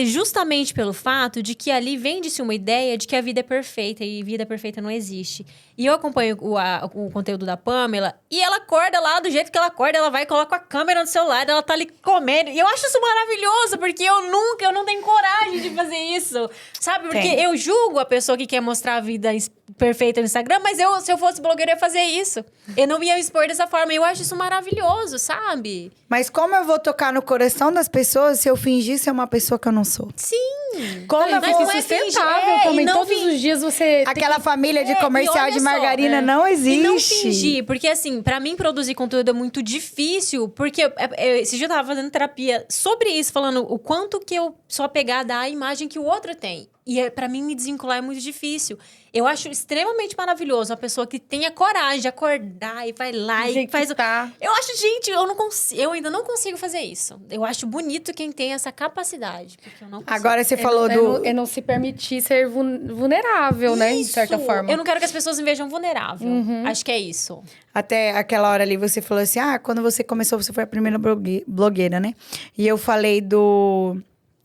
justamente pelo fato de que ali vende-se uma ideia de que a vida é perfeita e vida perfeita não existe. E eu acompanho o conteúdo da Pamela e ela acorda lá do jeito que ela acorda, ela vai e coloca a câmera no celular, ela tá ali comendo. E eu acho isso maravilhoso, porque eu não tenho coragem de fazer isso. Sabe? Porque eu julgo a pessoa que quer mostrar a vida perfeita no Instagram, mas se eu fosse blogueira, eu ia fazer isso. Eu não ia me expor dessa forma. Eu acho isso maravilhoso, sabe? Mas como eu vou tocar no coração das pessoas se eu fingir ser uma pessoa que eu não sou? Sim. Como eu Mas vou... não é sustentável também. Todos os dias você... Aquela família de comercial de só, margarina não existe. E não fingir, porque assim, pra mim produzir conteúdo é muito difícil, porque esse dia eu tava fazendo terapia sobre isso, falando o quanto que eu sou apegada à imagem que o outro tem. E pra mim me desvincular é muito difícil. Eu acho extremamente maravilhoso a pessoa que tem a coragem de acordar e vai lá e faz... Eu acho, gente, eu ainda não consigo fazer isso. Eu acho bonito quem tem essa capacidade, porque eu não consigo. Agora você falou do... É não se permitir ser vulnerável, né? De certa forma. Eu não quero que as pessoas me vejam vulnerável. Acho que é isso. Até aquela hora ali você falou assim, quando você começou, você foi a primeira blogueira, né? E eu falei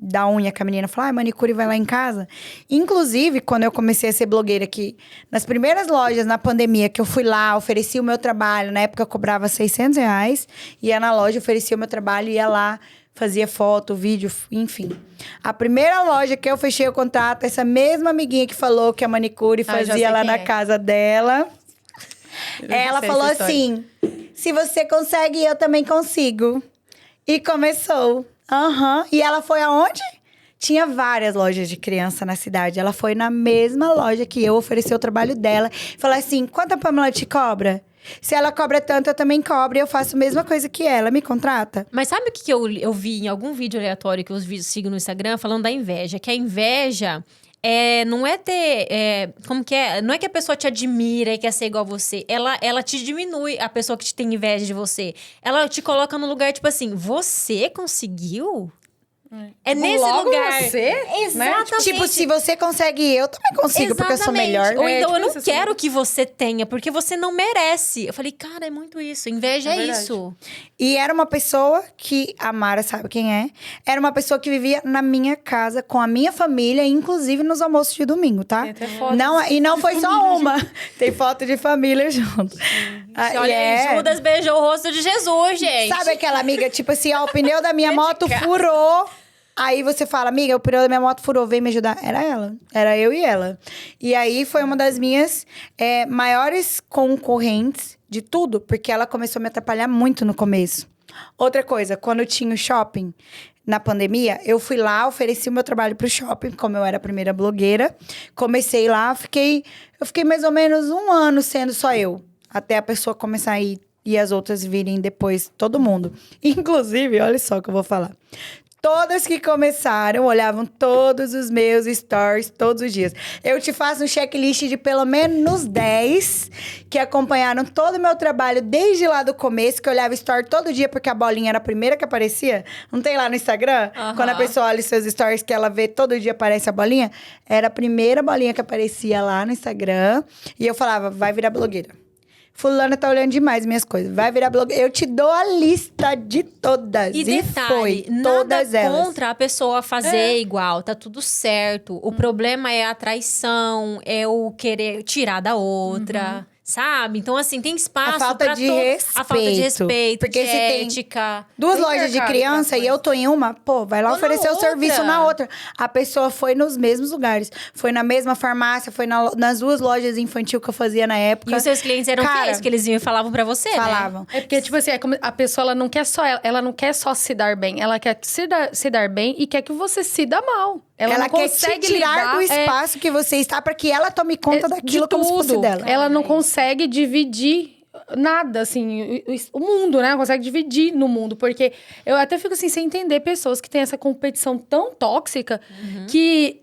da unha que a menina falou, manicure vai lá em casa. Inclusive, quando eu comecei a ser blogueira aqui, nas primeiras lojas, na pandemia, que eu fui lá, ofereci o meu trabalho, na época eu cobrava R$600, ia na loja, oferecia o meu trabalho, ia lá, fazia foto, vídeo, enfim. A primeira loja que eu fechei o contrato, essa mesma amiguinha que falou que a manicure fazia lá na casa dela, ela falou assim, se você consegue, eu também consigo. E começou. E ela foi aonde? Tinha várias lojas de criança na cidade. Ela foi na mesma loja que eu, ofereci o trabalho dela. Falou assim, quanto a Pamela te cobra? Se ela cobra tanto, eu também cobro. E eu faço a mesma coisa que ela. Me contrata? Mas sabe o que eu vi em algum vídeo aleatório que eu sigo no Instagram? Falando da inveja. Que a inveja... não é ter... como que é? Não é que a pessoa te admira e quer ser igual a você. Ela te diminui, a pessoa que te tem inveja de você. Ela te coloca no lugar, tipo assim... Você conseguiu? É nesse logo lugar. Você? Exatamente. Tipo, se você consegue, eu também consigo, porque eu sou melhor. Ou então, eu não tipo, quero que você tenha, porque você não merece. Eu falei, cara, é muito isso. Inveja é isso. E era uma pessoa que, a Mara sabe quem é, era uma pessoa que vivia na minha casa, com a minha família, inclusive nos almoços de domingo, tá? Tem até foto. E não foi só uma. Tem foto de família junto. Olha aí, Judas beijou o rosto de Jesus, gente. Sabe aquela amiga, tipo assim, o pneu da minha moto furou. Aí você fala, amiga, o pneu da minha moto furou, vem me ajudar. Era ela. Era eu e ela. E aí, foi uma das minhas maiores concorrentes de tudo. Porque ela começou a me atrapalhar muito no começo. Outra coisa, quando eu tinha o shopping, na pandemia, eu fui lá, ofereci o meu trabalho pro shopping, como eu era a primeira blogueira. Comecei lá, eu fiquei mais ou menos 1 ano sendo só eu. Até a pessoa começar a ir e as outras virem depois, todo mundo. Inclusive, olha só o que eu vou falar. Todas que começaram, olhavam todos os meus stories, todos os dias. Eu te faço um checklist de pelo menos 10 que acompanharam todo o meu trabalho desde lá do começo, que eu olhava story todo dia, porque a bolinha era a primeira que aparecia. Não tem lá no Instagram? Quando a pessoa olha os seus stories, que ela vê todo dia aparece a bolinha. Era a primeira bolinha que aparecia lá no Instagram. E eu falava, vai virar blogueira. Fulana tá olhando demais minhas coisas. Vai virar blogueira. Eu te dou a lista de todas. E detalhe, foi, nada todas elas. contra a pessoa fazer igual. Tá tudo certo. O problema é a traição, é o querer tirar da outra. Sabe? Então, assim, tem espaço A falta de respeito. A falta de respeito, porque de se ética. Tem 2 Tem lojas de mercado criança pra e eu tô em uma, pô, vai lá Ou oferecer na o serviço outra. na outra. A pessoa foi nos mesmos lugares. Foi na mesma farmácia, foi nas 2 lojas infantil que eu fazia na época. E os seus clientes eram Cara, que eles iam e falavam pra você, falavam. né? É porque, tipo assim, é como a pessoa, ela não quer só ela não quer só se dar bem. Ela quer se dar bem e quer que você se dá mal. Ela não quer consegue te tirar lidar, do espaço que você está para que ela tome conta daquilo de como se fosse tudo. dela. Ela não consegue dividir nada, assim, o mundo, né? Não consegue dividir no mundo. Porque eu até fico assim, sem entender pessoas que têm essa competição tão tóxica que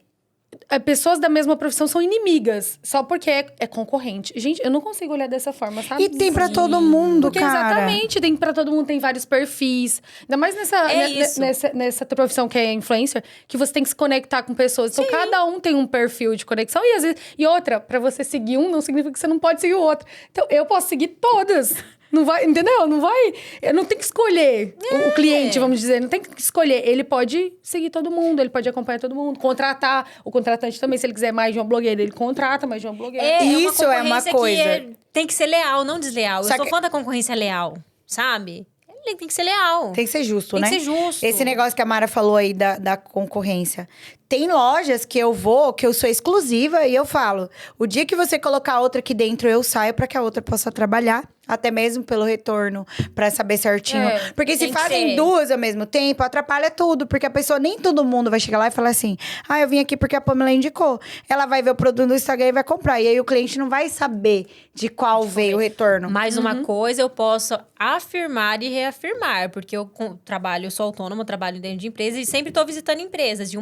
pessoas da mesma profissão são inimigas, só porque é concorrente. Gente, eu não consigo olhar dessa forma, sabe? E tem pra todo mundo, Porque cara. exatamente, tem pra todo mundo, tem vários perfis. Ainda mais nessa profissão que é influencer, que você tem que se conectar com pessoas. Então, cada um tem um perfil de conexão. E, às vezes, outra, pra você seguir um, não significa que você não pode seguir o outro. Então, eu posso seguir todas. Não vai, entendeu? Não vai... Eu não tenho que escolher o cliente, vamos dizer. Não tem que escolher. Ele pode seguir todo mundo, ele pode acompanhar todo mundo. Contratar o contratante também, se ele quiser mais de uma blogueira, ele contrata mais de uma blogueira. Isso é uma coisa. Tem que ser leal, não desleal. Só Eu sou fã da concorrência leal, sabe? Ele tem que ser leal. Tem que ser justo, né? Tem que ser justo. Esse negócio que a Mara falou aí da concorrência. Tem lojas que eu vou, que eu sou exclusiva, e eu falo, o dia que você colocar outra aqui dentro, eu saio pra que a outra possa trabalhar. Até mesmo pelo retorno, pra saber certinho. Porque se fazem duas ao mesmo tempo, atrapalha tudo. Porque a pessoa, nem todo mundo vai chegar lá e falar assim, eu vim aqui porque a Pamela indicou. Ela vai ver o produto no Instagram e vai comprar. E aí o cliente não vai saber de qual veio o retorno. Mais uma coisa eu posso afirmar e reafirmar. Porque eu sou autônoma, trabalho dentro de empresas e sempre tô visitando empresas. E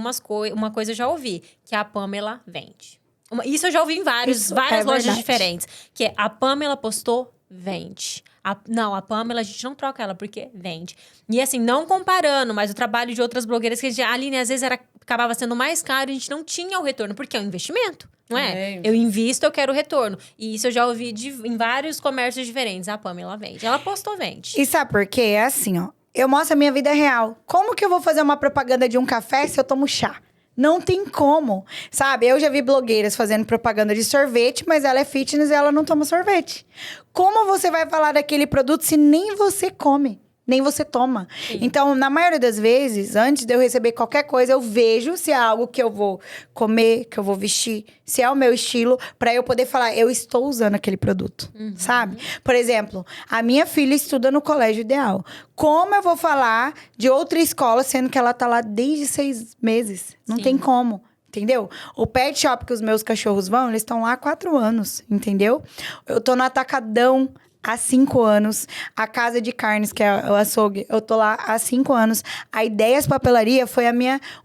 uma coisa eu já ouvi, que a Pamela vende. Isso eu já ouvi em várias lojas diferentes. Que é, a Pamela postou, vende. A Pamela, a gente não troca ela porque vende. E assim, não comparando, mas o trabalho de outras blogueiras, que a Aline, às vezes, acabava sendo mais caro e a gente não tinha o retorno, porque é um investimento, não é? Eu invisto, eu quero o retorno. E isso eu já ouvi em vários comércios diferentes. A Pamela vende. Ela postou, vende. E sabe por quê? É assim, ó. Eu mostro a minha vida real. Como que eu vou fazer uma propaganda de um café se eu tomo chá? Não tem como, sabe? Eu já vi blogueiras fazendo propaganda de sorvete, mas ela é fitness e ela não toma sorvete. Como você vai falar daquele produto se nem você come? Nem você toma. Sim. Então, na maioria das vezes, antes de eu receber qualquer coisa, eu vejo se é algo que eu vou comer, que eu vou vestir, se é o meu estilo, pra eu poder falar, eu estou usando aquele produto, sabe? Por exemplo, a minha filha estuda no Colégio Ideal. Como eu vou falar de outra escola, sendo que ela tá lá desde 6 meses? Não tem como. Entendeu? O pet shop que os meus cachorros vão, eles estão lá há 4 anos, entendeu? Eu tô no Atacadão há 5 anos. A Casa de Carnes, que é o açougue, eu tô lá há 5 anos. A Ideias Papelaria foi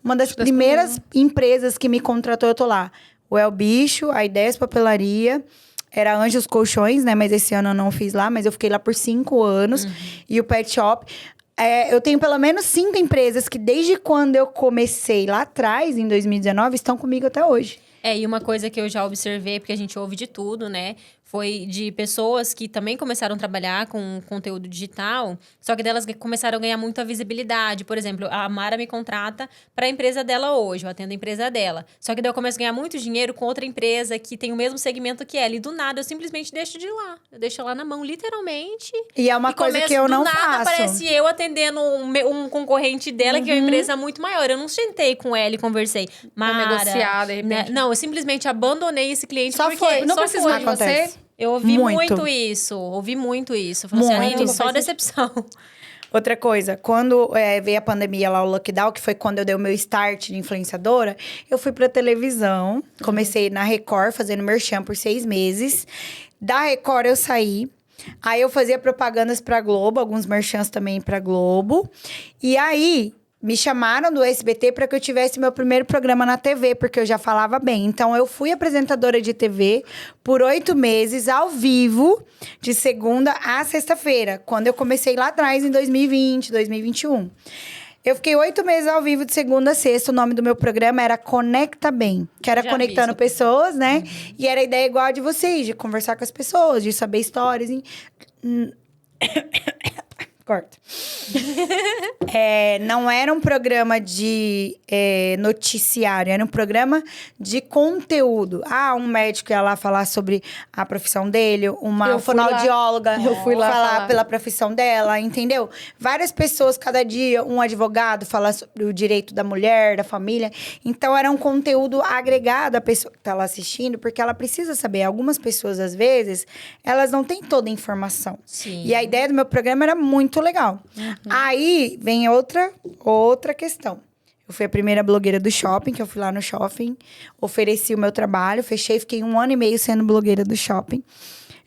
uma das primeiras empresas que me contratou, eu tô lá. O El Bicho, a Ideias Papelaria, era Anjos Colchões, né? Mas esse ano eu não fiz lá, mas eu fiquei lá por 5 anos. E o Pet Shop... eu tenho pelo menos 5 empresas que desde quando eu comecei lá atrás, em 2019, estão comigo até hoje. E uma coisa que eu já observei, porque a gente ouve de tudo, né? Foi de pessoas que também começaram a trabalhar com conteúdo digital, só que delas começaram a ganhar muita visibilidade. Por exemplo, a Mara me contrata para a empresa dela hoje, eu atendo a empresa dela. Só que daí eu começo a ganhar muito dinheiro com outra empresa que tem o mesmo segmento que ela. E do nada, eu simplesmente deixo de ir lá. Eu deixo ela na mão, literalmente. E é uma coisa que eu não faço. Do nada, aparece eu atendendo um concorrente dela, que é uma empresa muito maior. Eu não sentei com ela e conversei. Mara, negociar, de repente. Não, eu simplesmente abandonei esse cliente só porque... Foi. Não precisou de você... Eu ouvi muito isso. Eu falei assim, Aline, só decepção. Outra coisa, quando veio a pandemia lá, o lockdown, que foi quando eu dei o meu start de influenciadora, eu fui pra televisão, comecei na Record, fazendo merchan por 6 meses. Da Record eu saí, aí eu fazia propagandas pra Globo, alguns merchans também pra Globo. E aí... me chamaram do SBT para que eu tivesse meu primeiro programa na TV, porque eu já falava bem. Então, eu fui apresentadora de TV por 8 meses, ao vivo, de segunda a sexta-feira. Quando eu comecei lá atrás, em 2020, 2021. Eu fiquei 8 meses ao vivo, de segunda a sexta. O nome do meu programa era Conecta Bem. Que era conectando pessoas, né? E era a ideia igual a de vocês, de conversar com as pessoas, de saber histórias. Corta. Não era um programa de noticiário, era um programa de conteúdo. Um médico ia lá falar sobre a profissão dele, uma fonoaudióloga falar pela profissão dela, entendeu? Várias pessoas, cada dia, um advogado falar sobre o direito da mulher, da família. Então, era um conteúdo agregado à pessoa que tá lá assistindo, porque ela precisa saber. Algumas pessoas, às vezes, elas não têm toda a informação. Sim. E a ideia do meu programa era muito legal. Aí vem outra questão. Eu fui a primeira blogueira do shopping, que eu fui lá no shopping, ofereci o meu trabalho, fechei, fiquei 1 ano e meio sendo blogueira do shopping.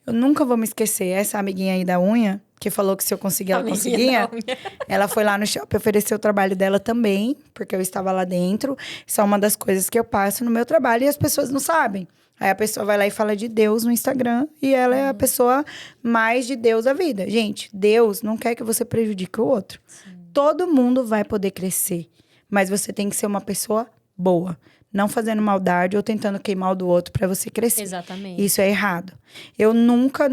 Eu nunca vou me esquecer. Essa amiguinha aí da unha, que falou que se eu conseguir, ela conseguia. Ela foi lá no shopping, ofereceu o trabalho dela também, porque eu estava lá dentro. Isso é uma das coisas que eu passo no meu trabalho e as pessoas não sabem. Aí a pessoa vai lá e fala de Deus no Instagram e ela é a pessoa mais de Deus da vida. Gente, Deus não quer que você prejudique o outro. Sim. Todo mundo vai poder crescer, mas você tem que ser uma pessoa boa. Não fazendo maldade ou tentando queimar o do outro para você crescer. Exatamente. Isso é errado. Eu nunca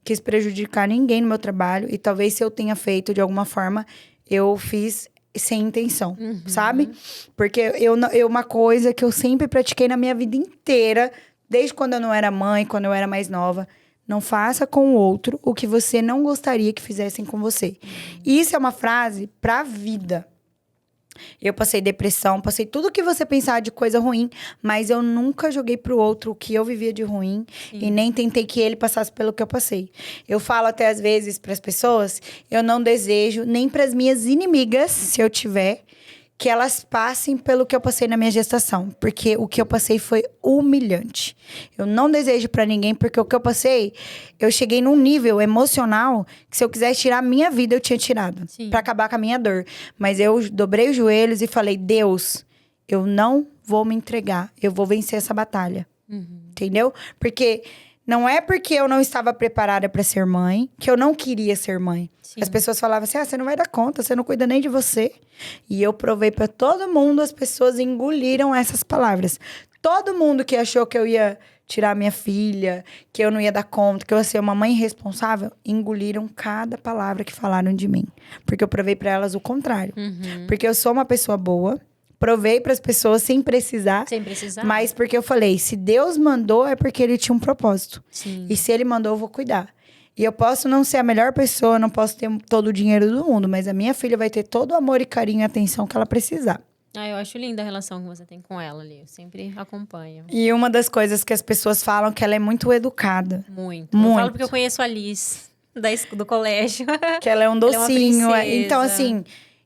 quis prejudicar ninguém no meu trabalho. E talvez se eu tenha feito de alguma forma, eu fiz sem intenção, sabe? Porque uma coisa que eu sempre pratiquei na minha vida inteira, desde quando eu não era mãe, quando eu era mais nova, não faça com o outro o que você não gostaria que fizessem com você. Isso é uma frase pra vida. Eu passei depressão, passei tudo que você pensar de coisa ruim, mas eu nunca joguei pro outro o que eu vivia de ruim. Sim. E nem tentei que ele passasse pelo que eu passei. Eu falo até às vezes pras pessoas, eu não desejo nem pras minhas inimigas, se eu tiver, que elas passem pelo que eu passei na minha gestação, porque o que eu passei foi humilhante. Eu não desejo pra ninguém, porque o que eu passei, eu cheguei num nível emocional que se eu quisesse tirar a minha vida, eu tinha tirado, pra acabar com a minha dor. Mas eu dobrei os joelhos e falei, Deus, eu não vou me entregar, eu vou vencer essa batalha. Entendeu? Porque não é porque eu não estava preparada pra ser mãe, que eu não queria ser mãe. Sim. As pessoas falavam assim, você não vai dar conta, você não cuida nem de você. E eu provei pra todo mundo, as pessoas engoliram essas palavras. Todo mundo que achou que eu ia tirar minha filha, que eu não ia dar conta, que eu ia ser uma mãe irresponsável, engoliram cada palavra que falaram de mim. Porque eu provei pra elas o contrário. Porque eu sou uma pessoa boa, provei para as pessoas sem precisar. Sem precisar. Mas porque eu falei, se Deus mandou, é porque ele tinha um propósito. Sim. E se ele mandou, eu vou cuidar. E eu posso não ser a melhor pessoa, não posso ter todo o dinheiro do mundo, mas a minha filha vai ter todo o amor e carinho e atenção que ela precisar. Eu acho linda a relação que você tem com ela ali. Eu sempre acompanho. E uma das coisas que as pessoas falam que ela é muito educada. Muito. Eu falo porque eu conheço a Liz, do colégio. Que ela é um docinho. Ela é uma então, assim...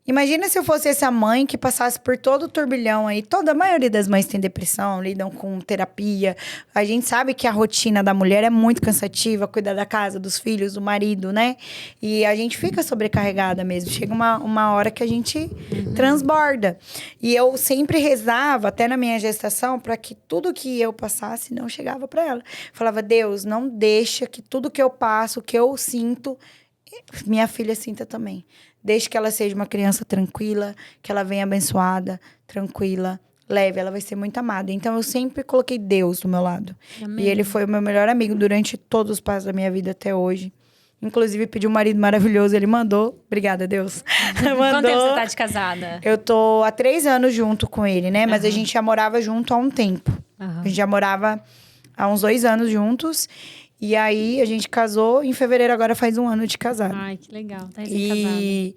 Imagina se eu fosse essa mãe que passasse por todo o turbilhão aí. Toda a maioria das mães tem depressão, lidam com terapia. A gente sabe que a rotina da mulher é muito cansativa, cuidar da casa, dos filhos, do marido, né? E a gente fica sobrecarregada mesmo. Chega uma hora que a gente transborda. E eu sempre rezava, até na minha gestação, para que tudo que eu passasse não chegava para ela. Falava, Deus, não deixa que tudo que eu passo, que eu sinto, minha filha sinta também. Desde que ela seja uma criança tranquila, que ela venha abençoada, tranquila, leve, ela vai ser muito amada. Então, eu sempre coloquei Deus do meu lado. Amém. E ele foi o meu melhor amigo durante todos os passos da minha vida até hoje. Inclusive, pedi um marido maravilhoso, ele mandou. Obrigada, Deus. Quanto tempo você tá de casada? Eu tô há 3 anos junto com ele, né? Mas a gente já morava junto há um tempo. A gente já morava há uns 2 anos juntos. E aí, a gente casou, em fevereiro agora faz 1 ano de casado. Ai, que legal, tá recém-casada. E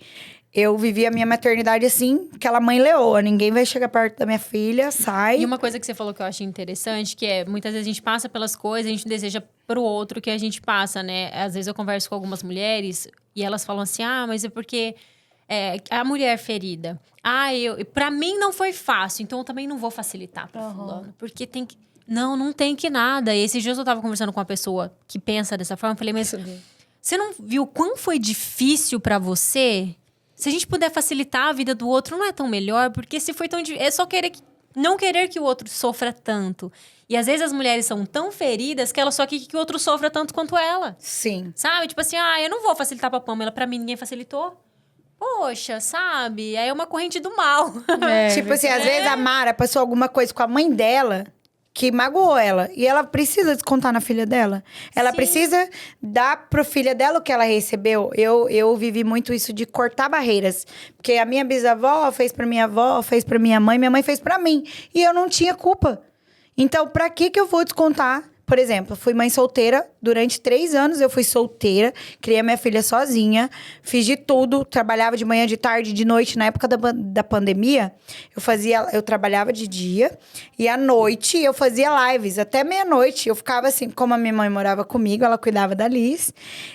eu vivi a minha maternidade assim, aquela mãe leoa. Ninguém vai chegar perto da minha filha, sai. E uma coisa que você falou que eu achei interessante, que é, muitas vezes a gente passa pelas coisas, a gente deseja pro outro que a gente passa, né? Às vezes eu converso com algumas mulheres e elas falam assim, mas é porque a mulher ferida. Pra mim não foi fácil, então eu também não vou facilitar pra fulano. Porque tem que... Não tem que nada. E esses dias eu tava conversando com uma pessoa que pensa dessa forma. Eu falei, mas você não viu quão foi difícil pra você? Se a gente puder facilitar a vida do outro, não é tão melhor? Porque se foi tão difícil... É só não querer que o outro sofra tanto. E às vezes as mulheres são tão feridas que elas só querem que o outro sofra tanto quanto ela. Sim. Sabe? Tipo assim, eu não vou facilitar pra Pamela. Pra mim, ninguém facilitou. Poxa, sabe? Aí é uma corrente do mal. Tipo assim, às vezes a Mara passou alguma coisa com a mãe dela... que magoou ela. E ela precisa descontar na filha dela. Ela precisa dar pro filha dela o que ela recebeu. Eu vivi muito isso de cortar barreiras. Porque a minha bisavó fez pra minha avó, fez pra minha mãe fez pra mim. E eu não tinha culpa. Então, pra que eu vou descontar? Por exemplo, fui mãe solteira. Durante 3 anos eu fui solteira. Criei a minha filha sozinha. Fiz de tudo. Trabalhava de manhã, de tarde, de noite. Na época da pandemia, eu trabalhava de dia. E à noite eu fazia lives. Até meia-noite. Eu ficava assim, como a minha mãe morava comigo, ela cuidava da Liz.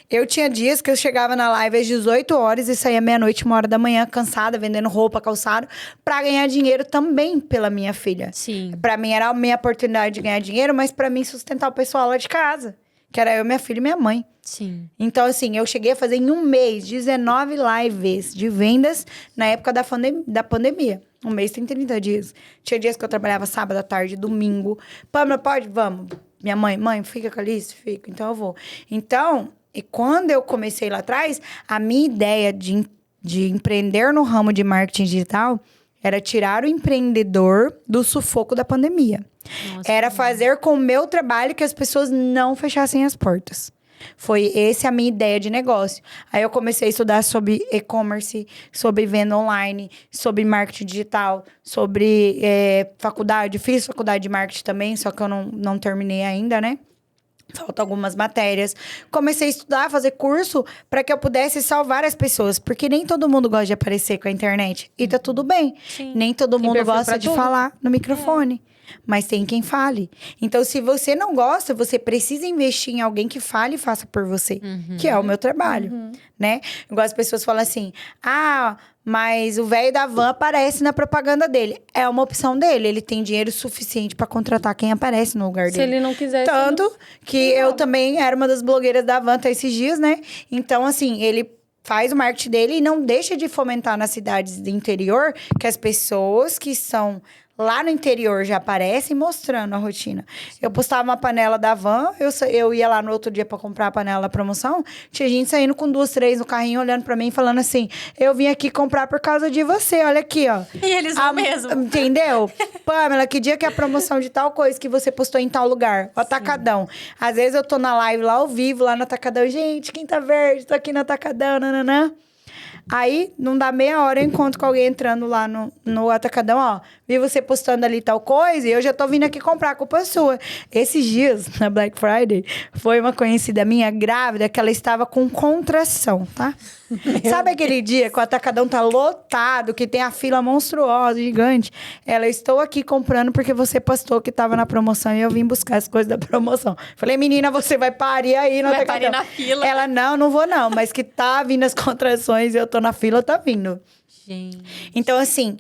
Eu tinha dias que eu chegava na live às 18 horas e saía meia-noite, 1h da manhã, cansada, vendendo roupa, calçado, pra ganhar dinheiro também pela minha filha. Sim. Pra mim era a minha oportunidade de ganhar dinheiro, mas pra mim sustentar o pessoal lá de casa. que era eu, minha filha e minha mãe. Sim. Então, assim, eu cheguei a fazer em um mês 19 lives de vendas na época da pandemia. Um mês tem 30 dias. Tinha dias que eu trabalhava sábado à tarde, domingo. Pamela, pode? Vamos. Minha mãe, fica com a Alice? Fica. Então, eu vou. Então, e quando eu comecei lá atrás, a minha ideia de empreender no ramo de marketing digital era tirar o empreendedor do sufoco da pandemia. Nossa, Era fazer com o meu trabalho que as pessoas não fechassem as portas. Foi essa a minha ideia de negócio. Aí eu comecei a estudar sobre e-commerce, sobre venda online, sobre marketing digital, sobre faculdade. Fiz faculdade de marketing também, só que eu não terminei ainda, né? Faltam algumas matérias. Comecei a estudar, fazer curso para que eu pudesse salvar as pessoas. Porque nem todo mundo gosta de aparecer com a internet. E tá tudo bem. Sim. Nem todo mundo perfil gosta pra de tudo. falar no microfone. Mas tem quem fale. Então, se você não gosta, você precisa investir em alguém que fale e faça por você. Que é o meu trabalho, né? Igual as pessoas falam assim... mas o velho da van aparece na propaganda dele. É uma opção dele. Ele tem dinheiro suficiente para contratar quem aparece no lugar Se dele. ele não quiser... Tanto que eu também era uma das blogueiras da van até esses dias, né? Então, assim, ele faz o marketing dele e não deixa de fomentar nas cidades do interior que as pessoas que são lá no interior já aparecem mostrando a rotina. Eu postava uma panela da van, eu ia lá no outro dia para comprar a panela da promoção, tinha gente saindo com 2, 3 no carrinho, olhando para mim, falando assim, eu vim aqui comprar por causa de você, olha aqui, ó. E eles vão mesmo. Entendeu? Pamela, que dia que é a promoção de tal coisa que você postou em tal lugar? O Atacadão. Às vezes eu tô na live lá ao vivo, lá no Atacadão. Gente, Quinta Verde, tô aqui no Atacadão, nananã. Aí, não dá meia hora, eu encontro com alguém entrando lá no Atacadão, ó. Vi você postando ali tal coisa e eu já tô vindo aqui comprar, a culpa é sua. Esses dias, na Black Friday, foi uma conhecida minha grávida que ela estava com contração, tá? Sabe aquele dia que o Atacadão tá lotado, que tem a fila monstruosa, gigante? Ela, estou aqui comprando porque você postou que tava na promoção e eu vim buscar as coisas da promoção. Falei, menina, você vai parir aí no Atacadão. Vai parir na fila. Ela, não vou não, mas que tá vindo as contrações e eu tô na fila, tá vindo. Gente. Então, assim,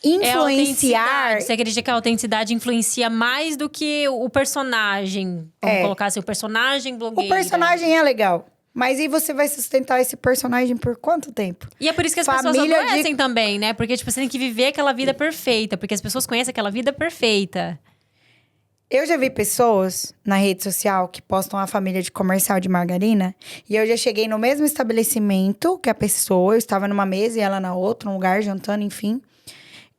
É a influenciar... autenticidade. Você acredita que a autenticidade influencia mais do que o personagem? Vamos colocar assim, o personagem o blogueiro. personagem é legal. Mas e você vai sustentar esse personagem por quanto tempo? E é por isso que as pessoas adoecem também, né? Porque, tipo, você tem que viver aquela vida perfeita. Porque as pessoas conhecem aquela vida perfeita. Eu já vi pessoas na rede social que postam a família de comercial de margarina. E eu já cheguei no mesmo estabelecimento que a pessoa. Eu estava numa mesa e ela na outra, num lugar, jantando, enfim.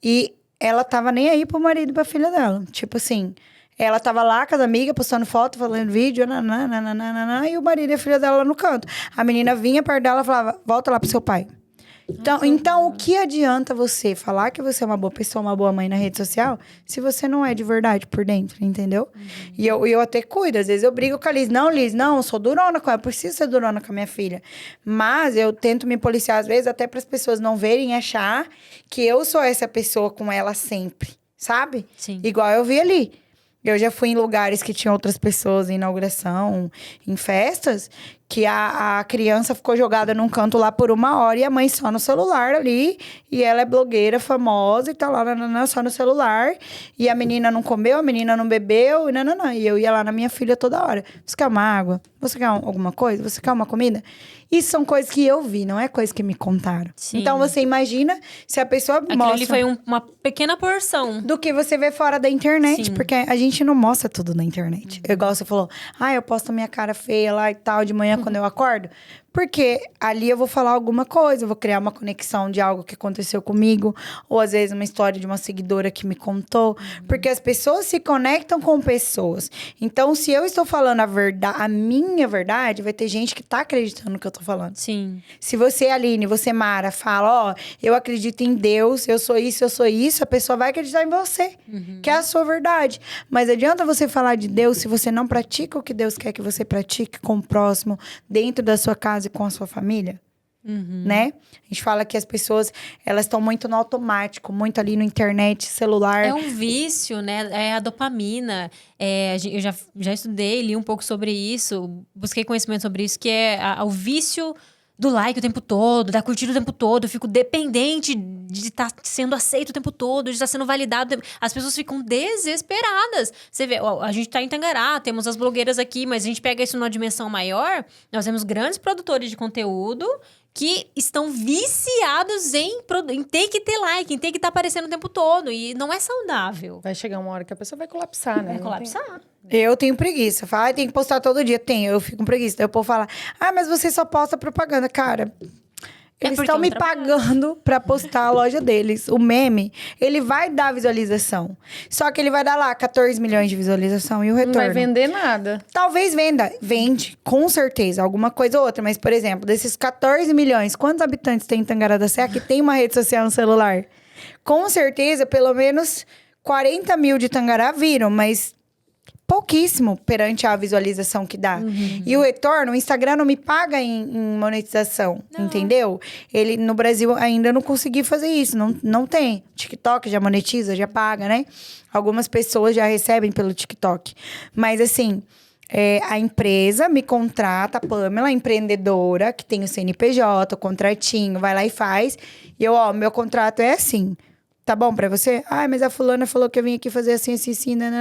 E ela tava nem aí pro marido e pra filha dela. Tipo assim... Ela tava lá com as amigas, postando foto, falando vídeo, nananana, e o marido e a filha dela lá no canto. A menina vinha perto dela e falava, volta lá pro seu pai. Então, o que adianta você falar que você é uma boa pessoa, uma boa mãe na rede social, se você não é de verdade por dentro, entendeu? E eu até cuido, às vezes eu brigo com a Liz. Não, Liz, não, eu sou durona com ela, eu preciso ser durona com a minha filha. Mas eu tento me policiar, às vezes, até para as pessoas não verem e achar que eu sou essa pessoa com ela sempre, sabe? Sim. Igual eu vi ali. Eu já fui em lugares que tinham outras pessoas em inauguração, em festas, que a criança ficou jogada num canto lá por 1 hora e a mãe só no celular ali. E ela é blogueira famosa e tá lá só no celular. E a menina não comeu, a menina não bebeu, e eu ia lá na minha filha toda hora. Você quer uma água? Você quer alguma coisa? Você quer uma comida? Isso são coisas que eu vi, não é coisa que me contaram. Sim. Então, você imagina se a pessoa Aquilo mostra... ali foi uma pequena porção. Do que você vê fora da internet. Sim. Porque a gente não mostra tudo na internet. Igual você falou, eu posto minha cara feia lá e tal, de manhã quando eu acordo. Porque ali eu vou falar alguma coisa, eu vou criar uma conexão de algo que aconteceu comigo, ou às vezes uma história de uma seguidora que me contou. Porque as pessoas se conectam com pessoas. Então, se eu estou falando a minha verdade, vai ter gente que tá acreditando no que eu tô falando. Sim. Se você, Aline, você, Mara, fala, eu acredito em Deus, eu sou isso, a pessoa vai acreditar em você, que é a sua verdade. Mas adianta você falar de Deus se você não pratica o que Deus quer que você pratique com o próximo, dentro da sua casa e com a sua família? Né? A gente fala que as pessoas, elas estão muito no automático, muito ali no internet, celular. É um vício, né? É a dopamina. Eu já estudei, li um pouco sobre isso, busquei conhecimento sobre isso, que é o vício do like o tempo todo, da curtida o tempo todo. Eu fico dependente de estar sendo aceito o tempo todo, de estar sendo validado. As pessoas ficam desesperadas. Você vê, ó, a gente tá em Tangará, temos as blogueiras aqui, mas a gente pega isso numa dimensão maior. Nós temos grandes produtores de conteúdo que estão viciados em ter que ter like, em ter que estar aparecendo o tempo todo. E não é saudável. Vai chegar uma hora que a pessoa vai colapsar, né? Vai colapsar. Eu tenho preguiça. Fala, tem que postar todo dia. Eu fico com preguiça. Daí o povo fala, mas você só posta propaganda. Cara, eles estão me pagando pra postar a loja deles. O meme, ele vai dar visualização. Só que ele vai dar lá 14 milhões de visualização e o retorno. Não vai vender nada. Talvez venda. Vende, com certeza. Alguma coisa ou outra. Mas, por exemplo, desses 14 milhões, quantos habitantes tem em Tangará da Serra que tem uma rede social no celular? Com certeza, pelo menos 40 mil de Tangará viram, mas pouquíssimo perante a visualização que dá. E o retorno, o Instagram não me paga em monetização, entendeu? Ele, no Brasil, ainda não consegui fazer isso, não tem. TikTok já monetiza, já paga, né? Algumas pessoas já recebem pelo TikTok. Mas, assim, a empresa me contrata, a Pamela, empreendedora, que tem o CNPJ, o contratinho, vai lá e faz. E eu, meu contrato é assim. Tá bom pra você? Mas a fulana falou que eu vim aqui fazer assim,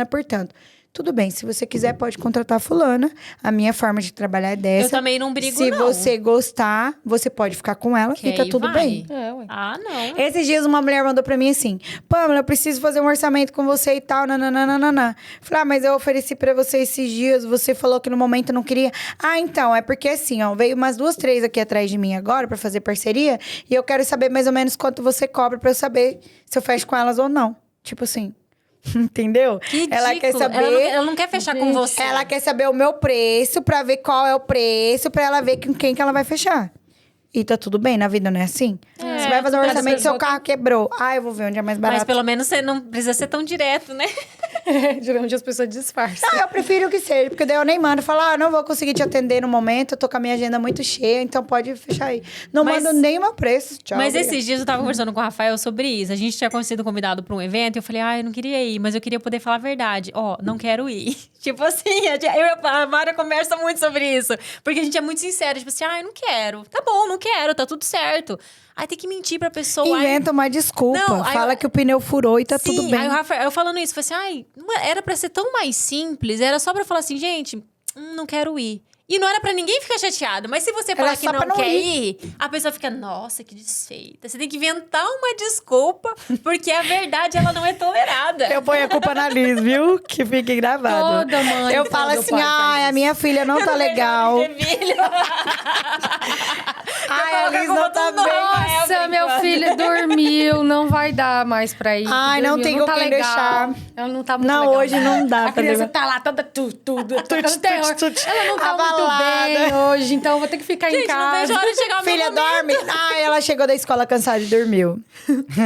portanto. Tudo bem, se você quiser, pode contratar a fulana. A minha forma de trabalhar é dessa. Eu também não brigo, Se você gostar, você pode ficar com ela e tá tudo bem. Ué. Não. Esses dias uma mulher mandou pra mim assim, Pamela, eu preciso fazer um orçamento com você e tal, nananana. Falei, mas eu ofereci pra você esses dias, você falou que no momento não queria. Então, é porque assim, veio umas 2, 3 aqui atrás de mim agora pra fazer parceria e eu quero saber mais ou menos quanto você cobra pra eu saber se eu fecho com elas ou não. Tipo assim... Entendeu? Que ela quer saber. Ela não quer fechar com você. Ela quer saber o meu preço pra ver qual é o preço, pra ela ver com quem que ela vai fechar. E tá tudo bem, na vida não é assim? Você vai fazer um orçamento, seu carro quebrou. Eu vou ver onde é mais barato. Mas pelo menos você não precisa ser tão direto, né? Geralmente as pessoas disfarçam. Não, eu prefiro que seja, porque daí eu nem mando. Falo, não vou conseguir te atender no momento, eu tô com a minha agenda muito cheia, então pode fechar aí. Não mando nem o meu preço, tchau. Mas obrigada. esses dias eu tava conversando com o Rafael sobre isso. A gente tinha sido convidado pra um evento e eu falei, eu não queria ir, mas eu queria poder falar a verdade. Não quero ir. Tipo assim, eu e a Mara conversa muito sobre isso. Porque a gente é muito sincero, tipo assim, não quero. Tá bom, não quero, tá tudo certo. Aí tem que mentir pra pessoa. Inventa uma desculpa. Não, fala que o pneu furou e tá Sim, tudo bem. Aí o Rafael, eu falando isso, falei assim, era pra ser tão mais simples. Era só pra falar assim, gente, não quero ir. E não era pra ninguém ficar chateado. Mas se você falar que não quer ir, a pessoa fica, nossa, que desfeita. Você tem que inventar uma desculpa, porque a verdade, ela não é tolerada. Eu ponho a culpa na Liz, viu? Que fique gravado. Toda mãe. Eu falo assim, a minha filha não tá legal. A Liz não tá bem. Nossa, meu filho dormiu, não vai dar mais pra ir. Não tem com quem legal. deixar. Ela não tá muito Não, legal. hoje não dá A pra criança levar. tá lá toda tudo. Terror. Ela não tá Abalada. muito bem hoje, então eu vou ter que ficar em Não casa. vejo a hora de chegar o meu Filha, momento. dorme. Ela chegou da escola cansada e dormiu.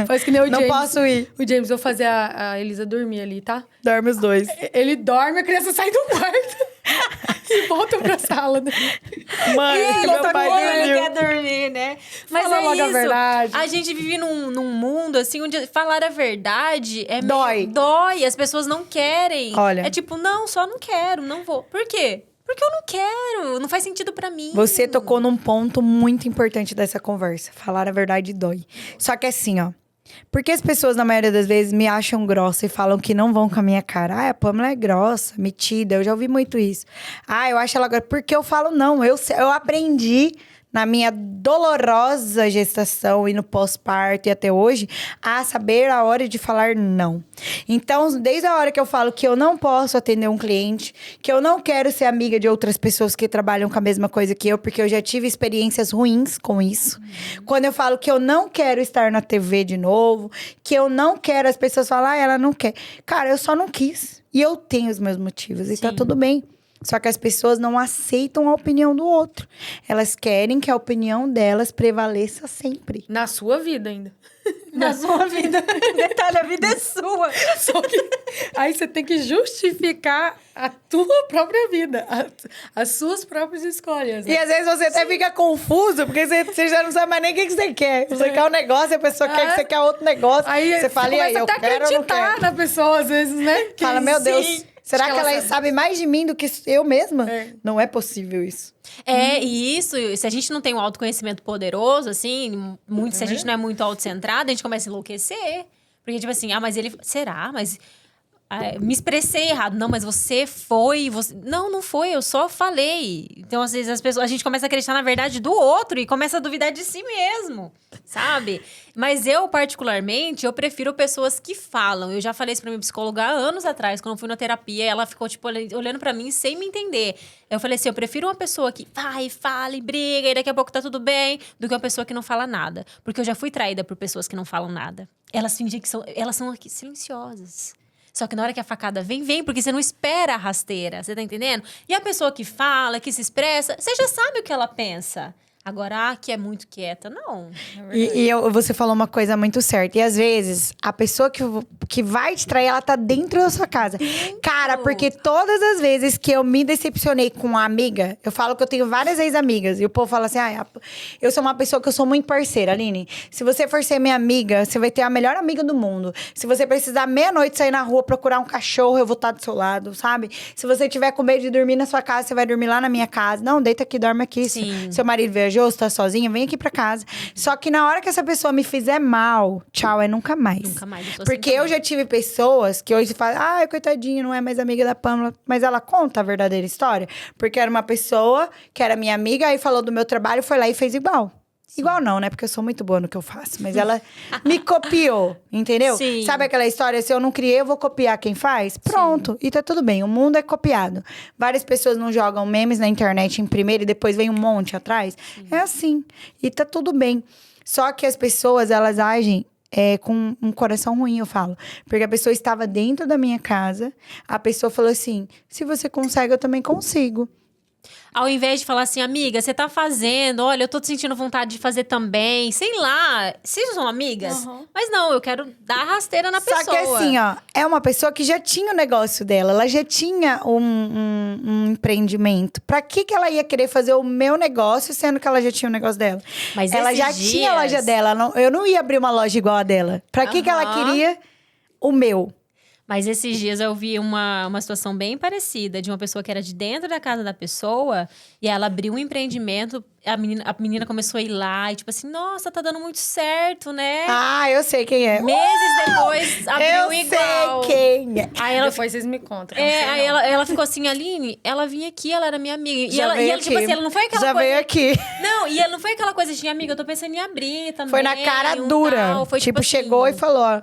Faz que nem o Não James. posso ir. O James, eu vou fazer a Elisa dormir ali, tá? Dorme os dois. Ele dorme, a criança sai do quarto e volta pra sala. Mãe, meu pai Ele dormiu. quer dormir, né? Mas Fala logo a isso. verdade. A gente vive num mundo, assim, onde falar a verdade é Dói. Dói. As pessoas não querem. Olha. É tipo, não, só não quero, não vou. Por quê? Porque eu não quero. Não faz sentido pra mim. Você tocou num ponto muito importante dessa conversa. Falar a verdade dói. Só que assim, porque as pessoas, na maioria das vezes, me acham grossa e falam que não vão com a minha cara. A Pamela é grossa, metida. Eu já ouvi muito isso. Eu acho ela grossa. Porque eu falo não. Eu aprendi na minha dolorosa gestação e no pós-parto e até hoje, a saber a hora de falar não. Então, desde a hora que eu falo que eu não posso atender um cliente, que eu não quero ser amiga de outras pessoas que trabalham com a mesma coisa que eu, porque eu já tive experiências ruins com isso. Quando eu falo que eu não quero estar na TV de novo, que eu não quero, as pessoas falam, ela não quer. Cara, eu só não quis. E eu tenho os meus motivos, e tá tudo bem. Só que as pessoas não aceitam a opinião do outro. Elas querem que a opinião delas prevaleça sempre. Na sua vida ainda. Na sua vida. Detalhe, a vida é sua. Só que aí você tem que justificar a tua própria vida, as suas próprias escolhas. E às vezes você até fica confuso, porque você já não sabe mais nem o que você quer. Você quer um negócio, a pessoa quer que você quer outro negócio. Aí você fala, e aí, eu até quero ou não acreditar quero? na pessoa, às vezes, né? Fala, meu Deus, Será Acho que que ela sabe mais de mim do que eu mesma? É. Não é possível isso. E isso, se a gente não tem um autoconhecimento poderoso, assim, se a gente não é muito autocentrado, a gente começa a enlouquecer. Porque, tipo assim, mas ele... Será? Mas... me expressei errado. Não, mas você foi... Não foi, eu só falei. Então, às vezes, a gente começa a acreditar na verdade do outro e começa a duvidar de si mesmo, sabe? Mas eu, particularmente, eu prefiro pessoas que falam. Eu já falei isso pra minha psicóloga há anos atrás, quando eu fui na terapia. Ela ficou, tipo, olhando pra mim sem me entender. Eu falei assim, eu prefiro uma pessoa que vai, fala e briga e daqui a pouco tá tudo bem, do que uma pessoa que não fala nada. Porque eu já fui traída por pessoas que não falam nada. Elas fingem que elas são aqui silenciosas. Só que na hora que a facada vem, porque você não espera a rasteira, você tá entendendo? E a pessoa que fala, que se expressa, você já sabe o que ela pensa. Agora, que é muito quieta, não. Você falou uma coisa muito certa. E às vezes, a pessoa que vai te trair, ela tá dentro da sua casa. Cara, porque todas as vezes que eu me decepcionei com uma amiga, eu falo que eu tenho várias ex-amigas. E o povo fala assim, eu sou uma pessoa que eu sou muito parceira, Aline. Se você for ser minha amiga, você vai ter a melhor amiga do mundo. Se você precisar meia-noite sair na rua procurar um cachorro, eu vou estar do seu lado, sabe? Se você tiver com medo de dormir na sua casa, você vai dormir lá na minha casa. Não, deita aqui, dorme aqui. Sim. Seu marido viajou, você tá sozinha, vem aqui pra casa. Só que na hora que essa pessoa me fizer mal, tchau, é nunca mais. Nunca mais. Porque eu já tive pessoas que hoje falam, coitadinha, não é mais amiga da Pâmela. Mas ela conta a verdadeira história. Porque era uma pessoa que era minha amiga, aí falou do meu trabalho, foi lá e fez igual. Sim. Igual não, né? Porque eu sou muito boa no que eu faço. Mas ela me copiou, entendeu? Sim. Sabe aquela história, se eu não criei, eu vou copiar quem faz? Pronto. Sim. E tá tudo bem, o mundo é copiado. Várias pessoas não jogam memes na internet em primeiro e depois vem um monte atrás. Sim. É assim. E tá tudo bem. Só que as pessoas, elas agem com um coração ruim, eu falo. Porque a pessoa estava dentro da minha casa, a pessoa falou assim, se você consegue, eu também consigo. Ao invés de falar assim, amiga, você tá fazendo, olha, eu tô sentindo vontade de fazer também, sei lá, vocês são amigas? Uhum. Mas não, eu quero dar rasteira na pessoa. Só que assim, é uma pessoa que já tinha o negócio dela, ela já tinha um empreendimento. Pra que ela ia querer fazer o meu negócio, sendo que ela já tinha o negócio dela? Mas ela já tinha a loja dela, eu não ia abrir uma loja igual a dela. Pra que ela queria o meu? Mas esses dias eu vi uma situação bem parecida, de uma pessoa que era de dentro da casa da pessoa, e ela abriu um empreendimento, a menina começou a ir lá, e tipo assim, nossa, tá dando muito certo, né? Eu sei quem é. Meses depois, abriu igual. Eu sei quem é. Aí ela, depois vocês me contam. aí ela ficou assim, Aline, ela vinha aqui, ela era minha amiga. E ela, tipo assim, ela não foi aquela já coisa... veio aqui. Não, e ela não foi aquela coisa de, amiga, eu tô pensando em abrir também. Foi na cara dura. Foi, tipo, assim, chegou e falou,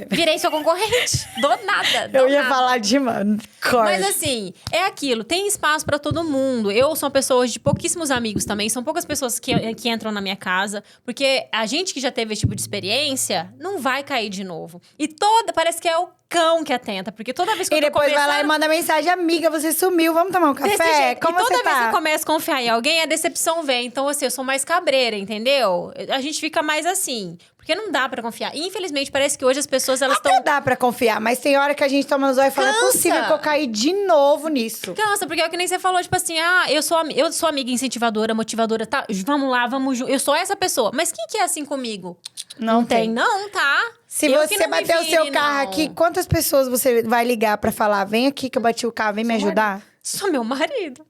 virei sua concorrente. Do nada. Eu ia falar de, mano, corte. Mas assim, é aquilo. Tem espaço pra todo mundo. Eu sou uma pessoa hoje de pouquíssimos amigos também. São poucas pessoas que entram na minha casa. Porque a gente que já teve esse tipo de experiência, não vai cair de novo. E parece que é o cão que atenta. Porque toda vez que eu tô depois vai lá e manda mensagem, amiga, você sumiu, vamos tomar um café? Como e você toda tá? vez que eu começo a confiar em alguém, a decepção vem. Então, assim, eu sou mais cabreira, entendeu? A gente fica mais assim. Porque não dá pra confiar. E, infelizmente, parece que hoje as pessoas, elas estão... Até dá pra confiar, mas tem hora que a gente toma no zóio e fala, é possível que eu caí de novo nisso. Cansa, porque é o que nem você falou, tipo assim, eu sou amiga incentivadora, motivadora, tá? Vamos lá, vamos junto. Eu sou essa pessoa. Mas quem que é assim comigo? Não tem. Não, tá? Se você bater o seu carro aqui, quantas pessoas você vai ligar pra falar, vem aqui que eu bati o carro, vem me ajudar? Sou meu marido.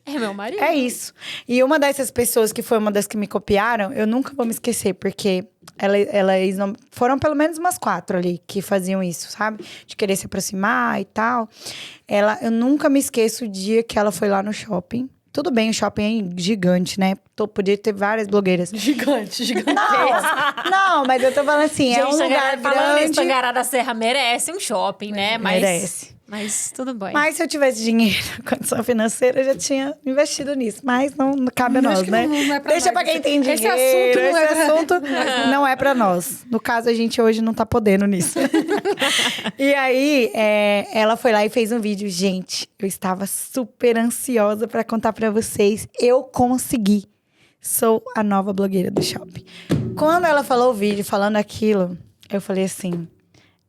É meu marido. É isso. E uma dessas pessoas que foi uma das que me copiaram, eu nunca vou me esquecer, porque elas não... Foram pelo menos umas 4 ali que faziam isso, sabe? De querer se aproximar e tal. Eu nunca me esqueço o dia que ela foi lá no shopping. Tudo bem, o shopping é gigante, né? Podia ter várias blogueiras. Gigante. Não, mas eu tô falando assim, Gente, é um lugar grande. Tangará da Serra merece um shopping, né? Merece. Mas tudo bem. Mas se eu tivesse dinheiro, condição financeira, eu já tinha investido nisso. Mas não cabe a nós, né? Não é pra Deixa nós. pra quem tem dinheiro. Esse assunto não é pra nós. No caso, a gente hoje não tá podendo nisso. E aí, ela foi lá e fez um vídeo. Gente, eu estava super ansiosa pra contar pra vocês. Eu consegui. Sou a nova blogueira do shopping. Quando ela falou o vídeo, falando aquilo, eu falei assim...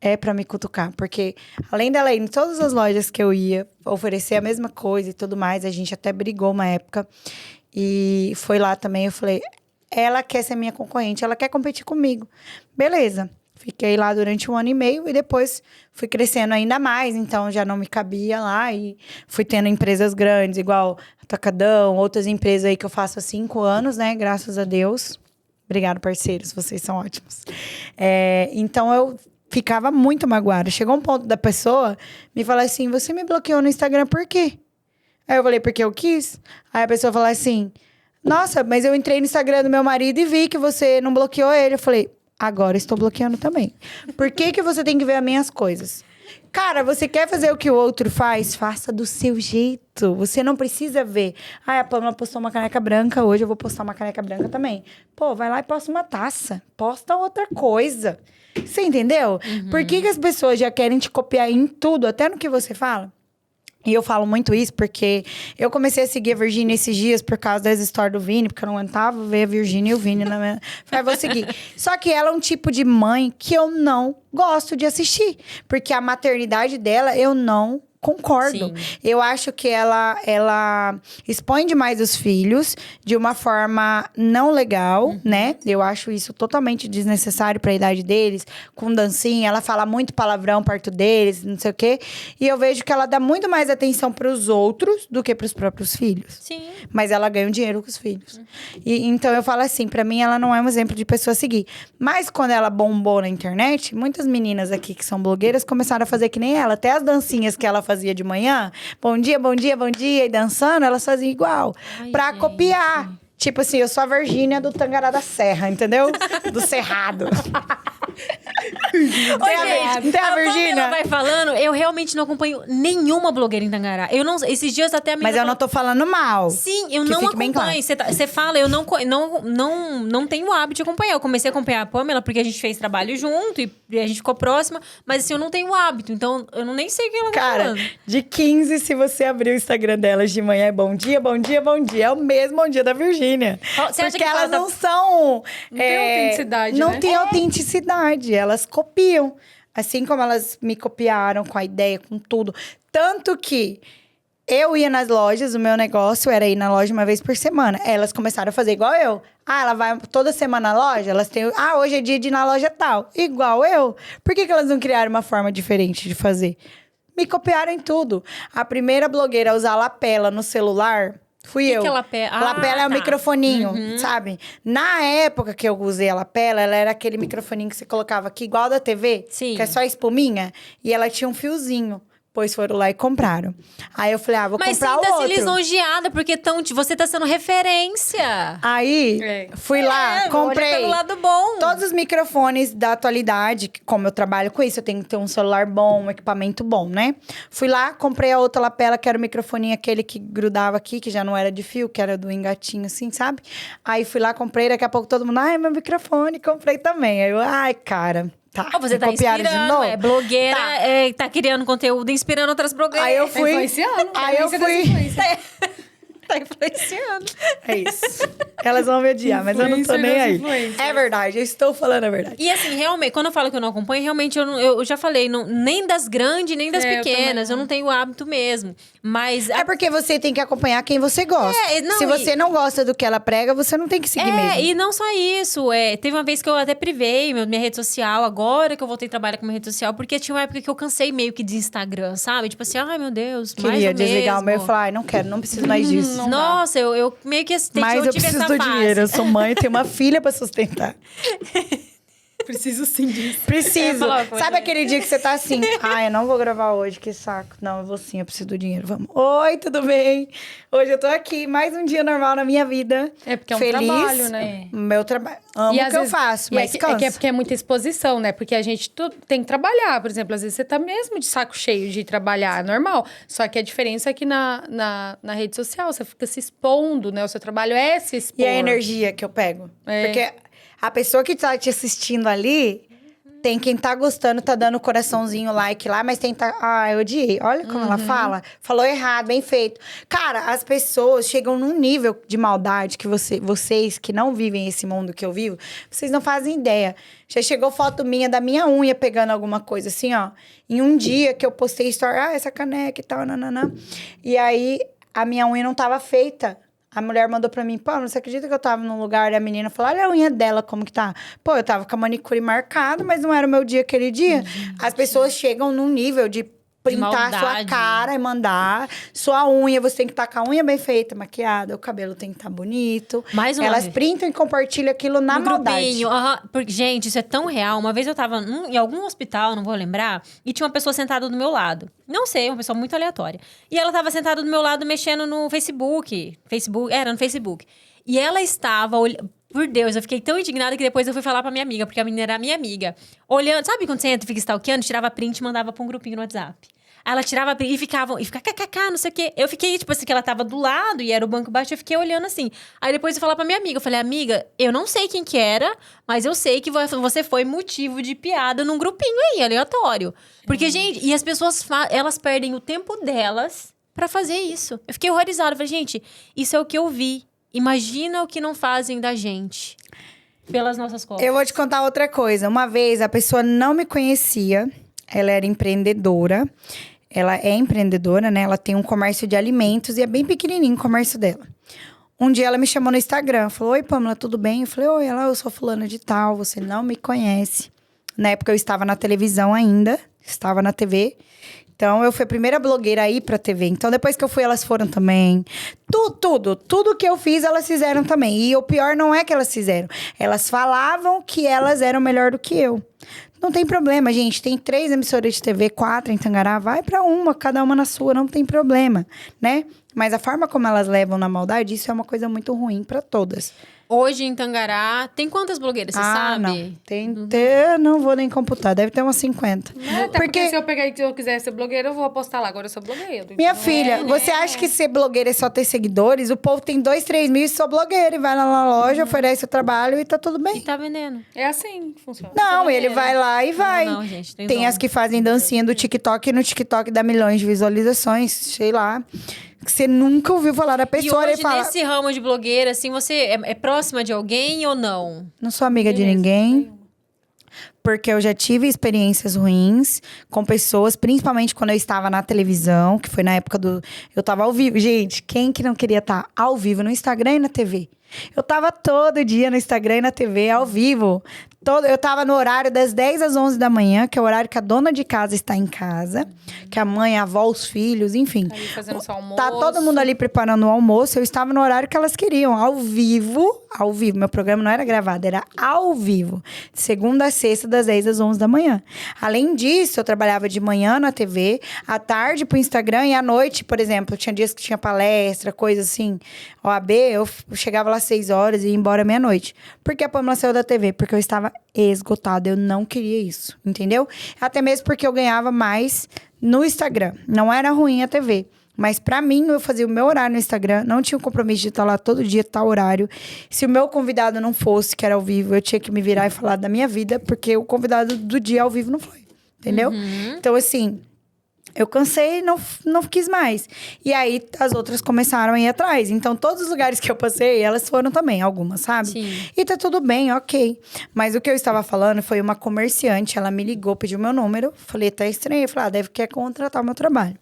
É pra me cutucar, porque além dela ir em todas as lojas que eu ia, oferecer a mesma coisa e tudo mais, a gente até brigou uma época. E foi lá também, eu falei, ela quer ser minha concorrente, ela quer competir comigo. Beleza. Fiquei lá durante 1 ano e meio e depois fui crescendo ainda mais. Então, já não me cabia lá e fui tendo empresas grandes, igual Atacadão, outras empresas aí que eu faço há 5 anos, né? Graças a Deus. Obrigado, parceiros. Vocês são ótimos. Então, eu ficava muito magoada. Chegou um ponto da pessoa me falar assim, você me bloqueou no Instagram por quê? Aí eu falei, porque eu quis. Aí a pessoa falou assim, nossa, mas eu entrei no Instagram do meu marido e vi que você não bloqueou ele. Eu falei, agora estou bloqueando também. Por que você tem que ver as minhas coisas? Cara, você quer fazer o que o outro faz? Faça do seu jeito. Você não precisa ver. Ah, a Pamela postou uma caneca branca, hoje eu vou postar uma caneca branca também. Pô, vai lá e posta uma taça. Posta outra coisa. Você entendeu? Por que as pessoas já querem te copiar em tudo, até no que você fala? E eu falo muito isso porque eu comecei a seguir a Virgínia esses dias por causa das histórias do Vini, porque eu não aguentava ver a Virgínia e o Vini na minha... Falei, vou seguir. Só que ela é um tipo de mãe que eu não gosto de assistir. Porque a maternidade dela, eu não concordo. Sim. Eu acho que ela expõe demais os filhos de uma forma não legal, né? Eu acho isso totalmente desnecessário para a idade deles. Com dancinha, ela fala muito palavrão perto deles, não sei o quê. E eu vejo que ela dá muito mais atenção para os outros do que para os próprios filhos. Sim. Mas ela ganha o dinheiro com os filhos. E, então, eu falo assim, para mim, ela não é um exemplo de pessoa a seguir. Mas, quando ela bombou na internet, muitas meninas aqui que são blogueiras começaram a fazer que nem ela. Até as dancinhas que ela fazia de manhã, bom dia, bom dia, bom dia, e dançando, elas faziam igual. Pra gente. copiar. Tipo assim, eu sou a Virgínia do Tangará da Serra, entendeu? Do Cerrado. Oi, gente, Tem a Pamela Virgínia? vai falando, eu realmente não acompanho nenhuma blogueira em Tangará. Eu não, esses dias até a Mas eu não tô falando mal. Sim, eu Que não fique bem acompanho. claro. Você fala, eu não tenho o hábito de acompanhar. Eu comecei a acompanhar a Pamela porque a gente fez trabalho junto e a gente ficou próxima. Mas assim, eu não tenho o hábito. Então, eu nem sei o que ela tá Cara, falando. de 15, se você abrir o Instagram delas de manhã, é bom dia, bom dia, bom dia. É o mesmo bom dia da Virgínia. Você acha Porque que elas fala não são... Não tem autenticidade, Não né? tem autenticidade. Elas copiam. Assim como elas me copiaram com a ideia, com tudo. Tanto que eu ia nas lojas, o meu negócio era ir na loja uma vez por semana. Elas começaram a fazer igual eu. Ah, ela vai toda semana na loja? Elas têm... Ah, hoje é dia de ir na loja tal. Igual eu. Por que elas não criaram uma forma diferente de fazer? Me copiaram em tudo. A primeira blogueira a usar lapela no celular... Fui eu. que é lapela? Lapela é o Tá. microfoninho, sabe? Na época que eu usei a lapela, ela era aquele microfoninho que você colocava aqui, igual da TV. Sim. Que é só espuminha. E ela tinha um fiozinho. Pois foram lá e compraram. Aí eu falei, vou Mas comprar o sinta-se outro. lisonjeada, porque você tá sendo referência. Aí, fui lá, comprei. Olha pelo lado bom. Todos os microfones da atualidade, que como eu trabalho com isso, eu tenho que ter um celular bom, um equipamento bom, né? Fui lá, comprei a outra lapela, que era o microfoninho aquele que grudava aqui, que já não era de fio, que era do engatinho assim, sabe? Aí fui lá, comprei, daqui a pouco todo mundo, ai, meu microfone, comprei também. Aí eu, ai, cara... Tá, Você tá copiaram de inspirando, novo? é blogueira, Tá. tá criando conteúdo, inspirando outras blogueiras. Aí eu fui... influenciando. Aí eu fui... Tá influenciando. É isso. Elas vão me odiar, mas eu não tô Influencer nem das aí. influencers. É verdade, eu estou falando a verdade. E assim, realmente, quando eu falo que eu não acompanho, realmente eu já falei, nem das grandes, nem das É, eu pequenas. também Eu não tenho o hábito mesmo. Mas. É porque você tem que acompanhar quem você gosta. Não, Se você não gosta do que ela prega, você não tem que seguir mesmo. E não só isso. Teve uma vez que eu até privei minha rede social, agora que eu voltei a trabalhar com minha rede social, porque tinha uma época que eu cansei meio que de Instagram, sabe? Tipo assim, ai meu Deus, mais Queria do desligar o meu e mesmo. falar, ai, não quero, não preciso mais disso. Não dá. Nossa, eu meio que Mas eu tive preciso essa do fase. dinheiro. Eu sou mãe, tenho uma filha pra sustentar. Preciso sim disso. Preciso. falar uma coisa. Sabe aquele dia que você tá assim, ai, eu não vou gravar hoje, que saco. Não, eu vou sim, eu preciso do dinheiro, vamos. Oi, tudo bem? Hoje eu tô aqui, mais um dia normal na minha vida. É porque é um Feliz. trabalho, né? Meu trabalho. Amo o às que eu vezes- faço, e mas é cansa. porque é muita exposição, né? Porque a gente tem que trabalhar. Por exemplo, às vezes você tá mesmo de saco cheio de trabalhar, é normal. Só que a diferença é que na rede social você fica se expondo, né? O seu trabalho é se expor. E a energia que eu pego. É. Porque a pessoa que tá te assistindo ali, tem quem tá gostando, tá dando coraçãozinho, like lá, mas tem tá... Ah, eu odiei. Olha como ela fala. Falou errado, bem feito. Cara, as pessoas chegam num nível de maldade que vocês que não vivem esse mundo que eu vivo, vocês não fazem ideia. Já chegou foto minha da minha unha pegando alguma coisa assim, ó. Em um dia que eu postei story, essa caneca e tal, nananã. E aí, a minha unha não tava feita. A mulher mandou pra mim, pô, você acredita que eu tava num lugar e a menina falou, olha a unha dela, como que tá? Pô, eu tava com a manicure marcada, mas não era o meu dia aquele dia. As pessoas chegam num nível de printar sua cara e mandar. Sua unha, você tem que estar com a unha bem feita, maquiada, o cabelo tem que estar bonito. Mais uma Elas vez. printam e compartilham aquilo na No maldade. grupinho, porque, gente, isso é tão real. Uma vez eu tava em algum hospital, não vou lembrar, e tinha uma pessoa sentada do meu lado. Não sei, uma pessoa muito aleatória. E ela tava sentada do meu lado mexendo no Facebook. Era no Facebook. E ela estava olhando. Por Deus, eu fiquei tão indignada que depois eu fui falar pra minha amiga, porque a menina era minha amiga. Olhando, sabe quando você entra e fica stalkeando? Tirava print e mandava pra um grupinho no WhatsApp. Aí ela tirava print e ficava kkk, não sei o quê. Eu fiquei, tipo assim, que ela tava do lado e era o banco baixo, eu fiquei olhando assim. Aí depois eu falei pra minha amiga, eu falei, amiga, eu não sei quem que era, mas eu sei que você foi motivo de piada num grupinho aí, aleatório. Porque, gente, e as pessoas, elas perdem o tempo delas pra fazer isso. Eu fiquei horrorizada, eu falei, gente, isso é o que eu vi. Imagina o que não fazem da gente pelas nossas costas. Eu vou te contar outra coisa. Uma vez, a pessoa não me conhecia. Ela era empreendedora. Ela é empreendedora, né? Ela tem um comércio de alimentos e é bem pequenininho o comércio dela. Um dia ela me chamou no Instagram. Falou, oi, Pamela, tudo bem? Eu falei, oi, eu sou fulana de tal. Você não me conhece. Na época, eu estava na televisão ainda. Estava na TV. Então, eu fui a primeira blogueira a ir pra TV. Então, depois que eu fui, elas foram também. Tudo que eu fiz, elas fizeram também. E o pior não é que elas fizeram. Elas falavam que elas eram melhor do que eu. Não tem problema, gente. Tem 3 emissoras de TV, 4 em Tangará. Vai pra uma, cada uma na sua, não tem problema, né? Mas a forma como elas levam na maldade, isso é uma coisa muito ruim pra todas. Hoje, em Tangará, tem quantas blogueiras, você sabe? Não. Não vou nem computar. Deve ter umas 50. Até porque se eu quiser ser blogueira, eu vou postar lá. Agora eu sou blogueira. Minha filha, você acha que ser blogueira é só ter seguidores? O povo tem 2, 3 mil e sou blogueira. E vai lá na loja, oferece o trabalho e tá tudo bem. E tá vendendo. É assim que funciona. Não, ele vai lá e vai. Não, gente, tem Tem dom. as que fazem dancinha do TikTok e no TikTok dá milhões de visualizações, sei lá. Que você nunca ouviu falar da pessoa. E Ele hoje, fala, nesse ramo de blogueira, assim, você é próxima de alguém ou não? não sou amiga de ninguém. Porque eu já tive experiências ruins com pessoas, principalmente quando eu estava na televisão, que foi na época do... Eu tava ao vivo. Gente, quem que não queria estar ao vivo no Instagram e na TV? Eu tava todo dia no Instagram e na TV, ao vivo. Eu tava no horário das 10 às 11 da manhã, que é o horário que a dona de casa está em casa. Que a mãe, a avó, os filhos, enfim. Tá ali fazendo seu almoço. Tá todo mundo ali preparando o almoço. Eu estava no horário que elas queriam, ao vivo. Ao vivo. Meu programa não era gravado, era ao vivo. De segunda a sexta, das 10 às 11 da manhã. Além disso, eu trabalhava de manhã na TV, à tarde pro Instagram e à noite, por exemplo. Tinha dias que tinha palestra, coisa assim. OAB, eu chegava lá às 6 horas e ia embora meia-noite. Por que a Pamela saiu da TV? Porque eu estava esgotada. Eu não queria isso, entendeu? Até mesmo porque eu ganhava mais no Instagram. Não era ruim a TV. Mas pra mim, eu fazia o meu horário no Instagram. Não tinha o compromisso de estar lá todo dia, tal horário. Se o meu convidado não fosse, que era ao vivo, eu tinha que me virar e falar da minha vida. Porque o convidado do dia ao vivo não foi. Entendeu? Então, assim... Eu cansei e não quis mais. E aí, as outras começaram a ir atrás. Então, todos os lugares que eu passei, elas foram também. Algumas, sabe? Sim. E tá tudo bem, ok. Mas o que eu estava falando foi uma comerciante. Ela me ligou, pediu meu número. Falei, tá estranho. Eu falei, quer contratar o meu trabalho.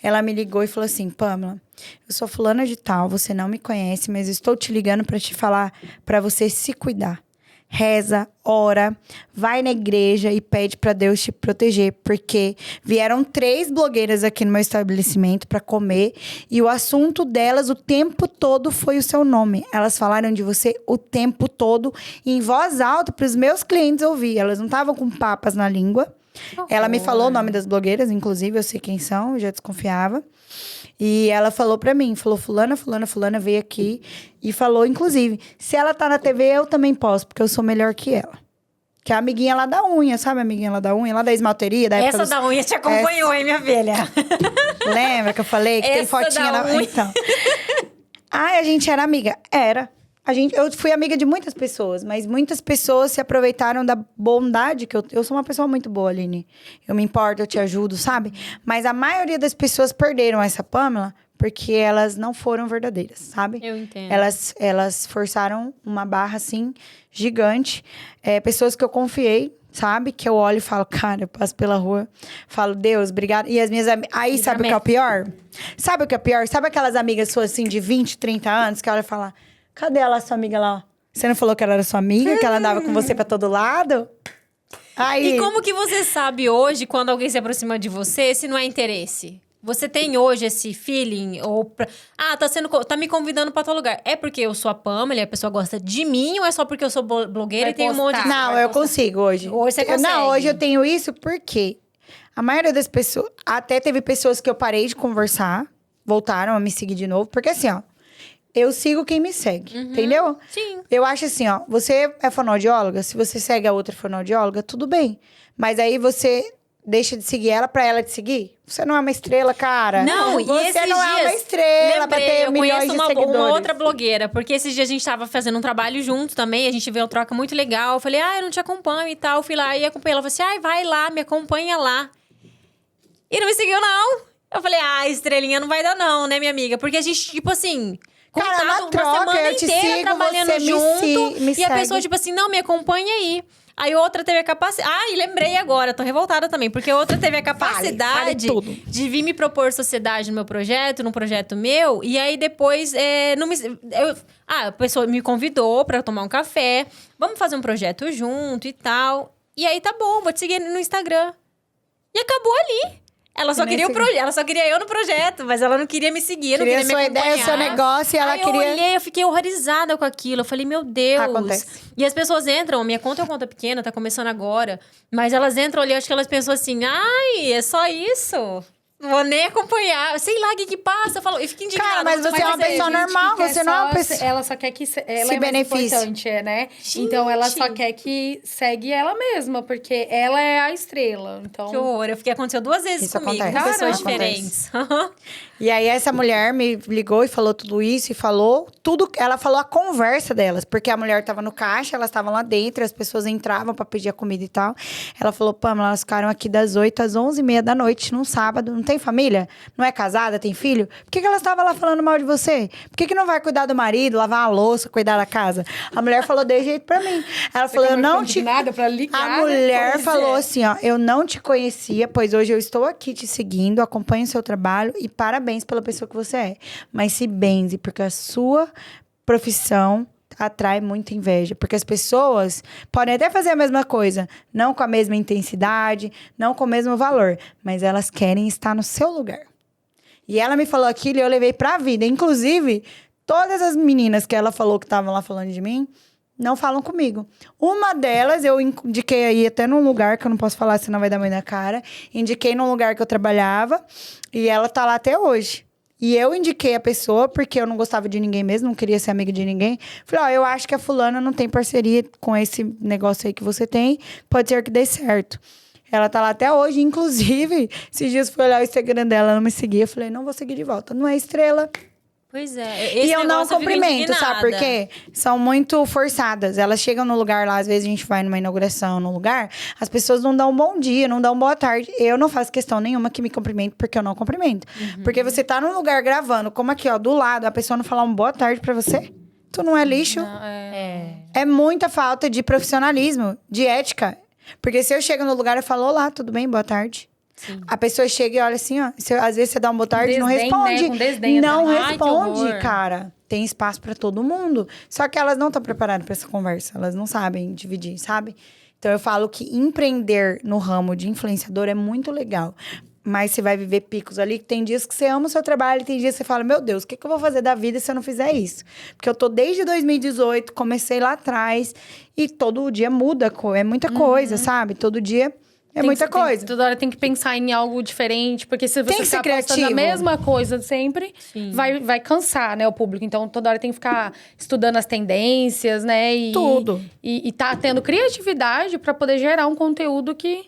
Ela me ligou e falou assim, Pamela, eu sou fulana de tal, você não me conhece, mas estou te ligando pra te falar pra você se cuidar. Reza, ora, vai na igreja e pede pra Deus te proteger. Porque vieram 3 blogueiras aqui no meu estabelecimento pra comer. E o assunto delas o tempo todo foi o seu nome. Elas falaram de você o tempo todo, em voz alta, pros meus clientes ouvir. Elas não estavam com papas na língua. Ela me falou o nome das blogueiras, inclusive, eu sei quem são, eu já desconfiava. E ela falou pra mim, falou, fulana veio aqui e falou, inclusive, se ela tá na TV, eu também posso, porque eu sou melhor que ela. Que é a amiguinha lá da unha, sabe a amiguinha lá da unha? Lá da esmalteria, da época Essa da unha te acompanhou, hein, minha filha? Lembra que eu falei que tem Essa fotinha da na... unha. Então. Ai, a gente era amiga? Era. Eu fui amiga de muitas pessoas, mas muitas pessoas se aproveitaram da bondade que eu sou uma pessoa muito boa, Aline. Eu me importo, eu te ajudo, sabe? Mas a maioria das pessoas perderam essa Pamela porque elas não foram verdadeiras, sabe? Eu entendo. Elas forçaram uma barra, assim, gigante. Pessoas que eu confiei, sabe? Que eu olho e falo, cara, eu passo pela rua, falo, Deus, obrigado. E as minhas amigas... Aí, sabe o que é o pior? Sabe o que é pior? Sabe aquelas amigas suas, assim, de 20, 30 anos, que ela fala, cadê ela, sua amiga lá? Você não falou que ela era sua amiga, que ela andava com você pra todo lado? Aí... E como que você sabe hoje, quando alguém se aproxima de você, se não é interesse? Você tem hoje esse feeling? Tá me convidando pra tal lugar. É porque eu sou a Pamela e a pessoa gosta de mim? Ou é só porque eu sou blogueira e tenho um monte de... Não, eu consigo hoje. Hoje você consegue. Não, hoje eu tenho isso porque a maioria das pessoas... Até teve pessoas que eu parei de conversar, voltaram a me seguir de novo. Porque assim, ó, eu sigo quem me segue, entendeu? Sim. Eu acho assim, ó, você é fonoaudióloga, se você segue a outra fonoaudióloga, tudo bem. Mas aí você deixa de seguir ela pra ela te seguir? Você não é uma estrela, cara. Não, e você esses não dias, é uma estrela pra ter eu milhões conheço de seguidores. uma outra blogueira, porque esses dias a gente tava fazendo um trabalho junto também, a gente veio uma troca muito legal. Eu falei, eu não te acompanho e tal. Eu fui lá e acompanhei. Ela falou assim, vai lá, me acompanha lá. E não me seguiu, não. Eu falei, estrelinha não vai dar não, né, minha amiga? Porque a gente, tipo assim... Cara, na uma troca, semana eu te inteira sigo, trabalhando você junto. me E a segue. pessoa, tipo assim, não, me acompanha aí. Aí outra teve a capacidade... e lembrei agora, tô revoltada também. Porque outra teve a capacidade tudo. de vir me propor sociedade no meu projeto, num projeto meu. E aí depois, não me... a pessoa me convidou pra tomar um café. Vamos fazer um projeto junto e tal. E aí, tá bom, vou te seguir no Instagram. E acabou ali. Ela só queria eu no projeto, mas ela não queria me seguir, não queria me acompanhar. Queria sua ideia, seu negócio, e ela queria... eu olhei, eu fiquei horrorizada com aquilo. Eu falei, meu Deus. Acontece. E as pessoas entram, a minha conta é uma conta pequena, tá começando agora. Mas elas entram ali, acho que elas pensam assim, é só isso? Não vou nem acompanhar. Sei lá o que passa. Eu fico indignada. Cara, mas você é uma pessoa normal, você não é uma pessoa... Ela só quer que ela se é mais beneficie. importante, né? Gente. Então, ela só quer que segue ela mesma, porque ela é a estrela. Então... Que horror. Aconteceu 2 vezes Isso comigo, acontece. com pessoas Caramba. diferentes. E aí, essa mulher me ligou e falou tudo isso. E falou tudo... Ela falou a conversa delas. Porque a mulher tava no caixa, elas estavam lá dentro. As pessoas entravam pra pedir a comida e tal. Ela falou, Pamela, elas ficaram aqui das 8 às 11h30 da noite, num sábado. Não tem família? Não é casada? Tem filho? Por que elas estavam lá falando mal de você? Por que não vai cuidar do marido, lavar a louça, cuidar da casa? A mulher falou desse jeito pra mim. Ela falou, eu não te... nada pra ligar, A mulher pois falou é. assim, ó, eu não te conhecia, pois hoje eu estou aqui te seguindo, acompanho o seu trabalho e parabéns pela pessoa que você é. Mas se benze, porque a sua profissão atrai muita inveja. Porque as pessoas podem até fazer a mesma coisa, não com a mesma intensidade, não com o mesmo valor, mas elas querem estar no seu lugar. E ela me falou aquilo e eu levei pra vida. Inclusive, todas as meninas que ela falou que estavam lá falando de mim, não falam comigo. Uma delas, eu indiquei aí até num lugar, que eu não posso falar, senão vai dar mãe na cara. Indiquei num lugar que eu trabalhava, e ela tá lá até hoje. E eu indiquei a pessoa, porque eu não gostava de ninguém mesmo, não queria ser amiga de ninguém. Falei, eu acho que a fulana não tem parceria com esse negócio aí que você tem, pode ser que dê certo. Ela tá lá até hoje, inclusive, esses dias fui olhar o Instagram dela, ela não me seguia. Eu falei, não vou seguir de volta. Não é estrela. Pois é. E eu não negócio fico cumprimento, sabe por indignada. quê? São muito forçadas. Elas chegam no lugar lá, às vezes a gente vai numa inauguração, num lugar, as pessoas não dão um bom dia, não dão boa tarde. Eu não faço questão nenhuma que me cumprimente, porque eu não cumprimento. Porque você tá num lugar gravando, como aqui, ó, do lado, a pessoa não falar uma boa tarde pra você. Tu não é lixo. Não, É muita falta de profissionalismo, de ética. Porque se eu chego no lugar e falo, olá, tudo bem? Boa tarde. Sim. A pessoa chega e olha assim, ó. Às vezes você dá uma boa tarde e não Desdém, responde. né? Com desdém, não né? Ai, que responde, horror. cara. Tem espaço pra todo mundo. Só que elas não estão preparadas pra essa conversa. Elas não sabem dividir, sabe? Então eu falo que empreender no ramo de influenciador é muito legal. Mas você vai viver picos ali, que tem dias que você ama o seu trabalho e tem dias que você fala, meu Deus, o que eu vou fazer da vida se eu não fizer isso? Porque eu tô desde 2018, comecei lá atrás e todo dia muda, é muita coisa, sabe? Todo dia é muita coisa. Toda hora tem que pensar em algo diferente, porque se Tem você que ser ficar postando a criativo. mesma coisa sempre, vai cansar, né, o público. Então, toda hora tem que ficar estudando as tendências, né? Tudo. E tá tendo criatividade pra poder gerar um conteúdo que...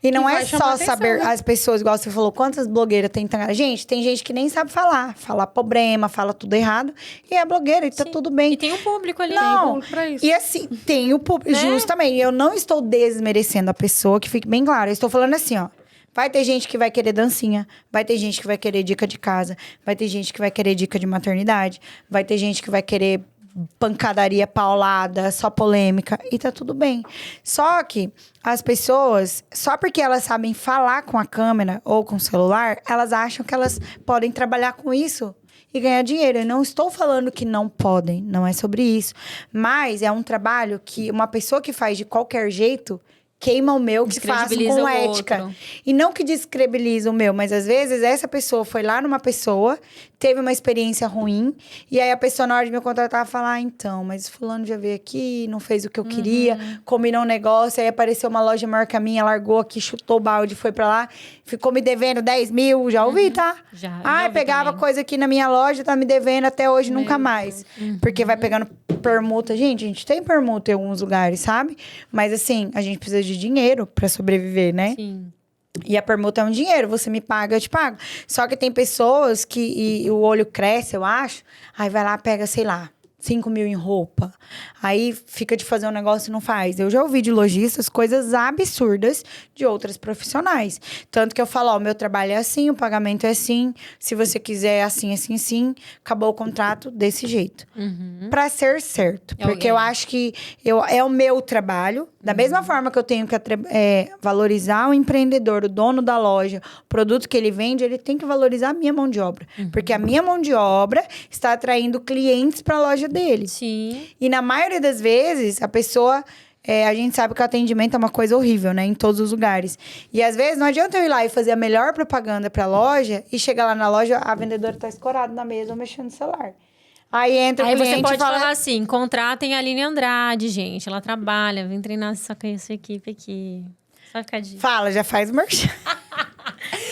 E não que é vai chamar só atenção, saber né? as pessoas, igual você falou, quantas blogueiras tem. Gente, tem gente que nem sabe falar. Fala problema, fala tudo errado. E é blogueira, e tá tudo bem. E tem um público ali. Não, público pra isso. e assim, tem o público. Justamente, eu não estou desmerecendo a pessoa, que fique bem claro. Eu estou falando assim, ó. Vai ter gente que vai querer dancinha, vai ter gente que vai querer dica de casa, vai ter gente que vai querer dica de maternidade, vai ter gente que vai querer pancadaria, paulada, só polêmica. E tá tudo bem. Só que as pessoas, só porque elas sabem falar com a câmera ou com o celular, elas acham que elas podem trabalhar com isso e ganhar dinheiro. Eu não estou falando que não podem, não é sobre isso. Mas é um trabalho que uma pessoa que faz de qualquer jeito queima o meu, que faça com ética. E não que descredibiliza o meu, mas às vezes essa pessoa foi lá numa pessoa, teve uma experiência ruim, e aí a pessoa, na hora de me contratar, fala: então, mas fulano já veio aqui, não fez o que eu queria, combinou um negócio, aí apareceu uma loja maior que a minha, largou aqui, chutou o balde, foi pra lá, ficou me devendo 10 mil, já ouvi, tá? Já ouvi pegava também. coisa aqui na minha loja, tá me devendo até hoje, nunca mais. Porque vai pegando permuta. Gente, a gente tem permuta em alguns lugares, sabe? Mas assim, a gente precisa de dinheiro pra sobreviver, né? Sim. E a permuta é um dinheiro, você me paga, eu te pago. Só que tem pessoas que o olho cresce, eu acho, aí vai lá, pega, sei lá, 5 mil em roupa. Aí fica de fazer um negócio e não faz. Eu já ouvi de lojistas coisas absurdas de outras profissionais. Tanto que eu falo, ó, o meu trabalho é assim, o pagamento é assim. Se você quiser é assim, assim, sim. Acabou o contrato desse jeito. Pra ser certo. Porque eu acho que é o meu trabalho. Da mesma forma que eu tenho que valorizar o empreendedor, o dono da loja, o produto que ele vende, ele tem que valorizar a minha mão de obra. Porque a minha mão de obra está atraindo clientes para a loja dele. Sim. E na maioria das vezes, a pessoa... a gente sabe que o atendimento é uma coisa horrível, né? Em todos os lugares. E às vezes não adianta eu ir lá e fazer a melhor propaganda para a loja e chegar lá na loja, a vendedora tá escorada na mesa ou mexendo no celular. Aí entra o Aí cliente você pode e fala... falar assim, contratem a Aline Andrade, gente. Ela trabalha, vem treinar essa equipe aqui. Só ficar de... Fala, já faz o merchan.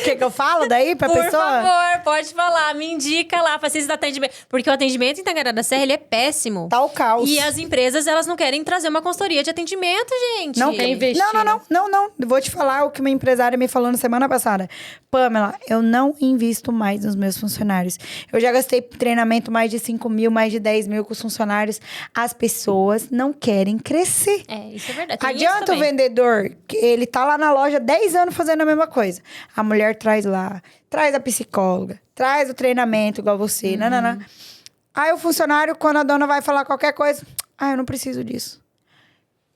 O que eu falo daí pra Por pessoa? favor, pode falar. Me indica lá, facilita do atendimento. Porque o atendimento em Tangará da Serra, ele é péssimo. Tá o caos. E as empresas, elas não querem trazer uma consultoria de atendimento, gente. Não quer investir. Não. Vou te falar o que uma empresária me falou na semana passada. Pamela, eu não invisto mais nos meus funcionários. Eu já gastei treinamento mais de 5 mil, mais de 10 mil com os funcionários. As pessoas não querem crescer. Isso é verdade. Tem isso Adianta o também. vendedor, que ele tá lá na loja 10 anos fazendo a mesma coisa. A mulher traz lá, traz a psicóloga, traz o treinamento igual você, nananã. Aí o funcionário, quando a dona vai falar qualquer coisa, eu não preciso disso.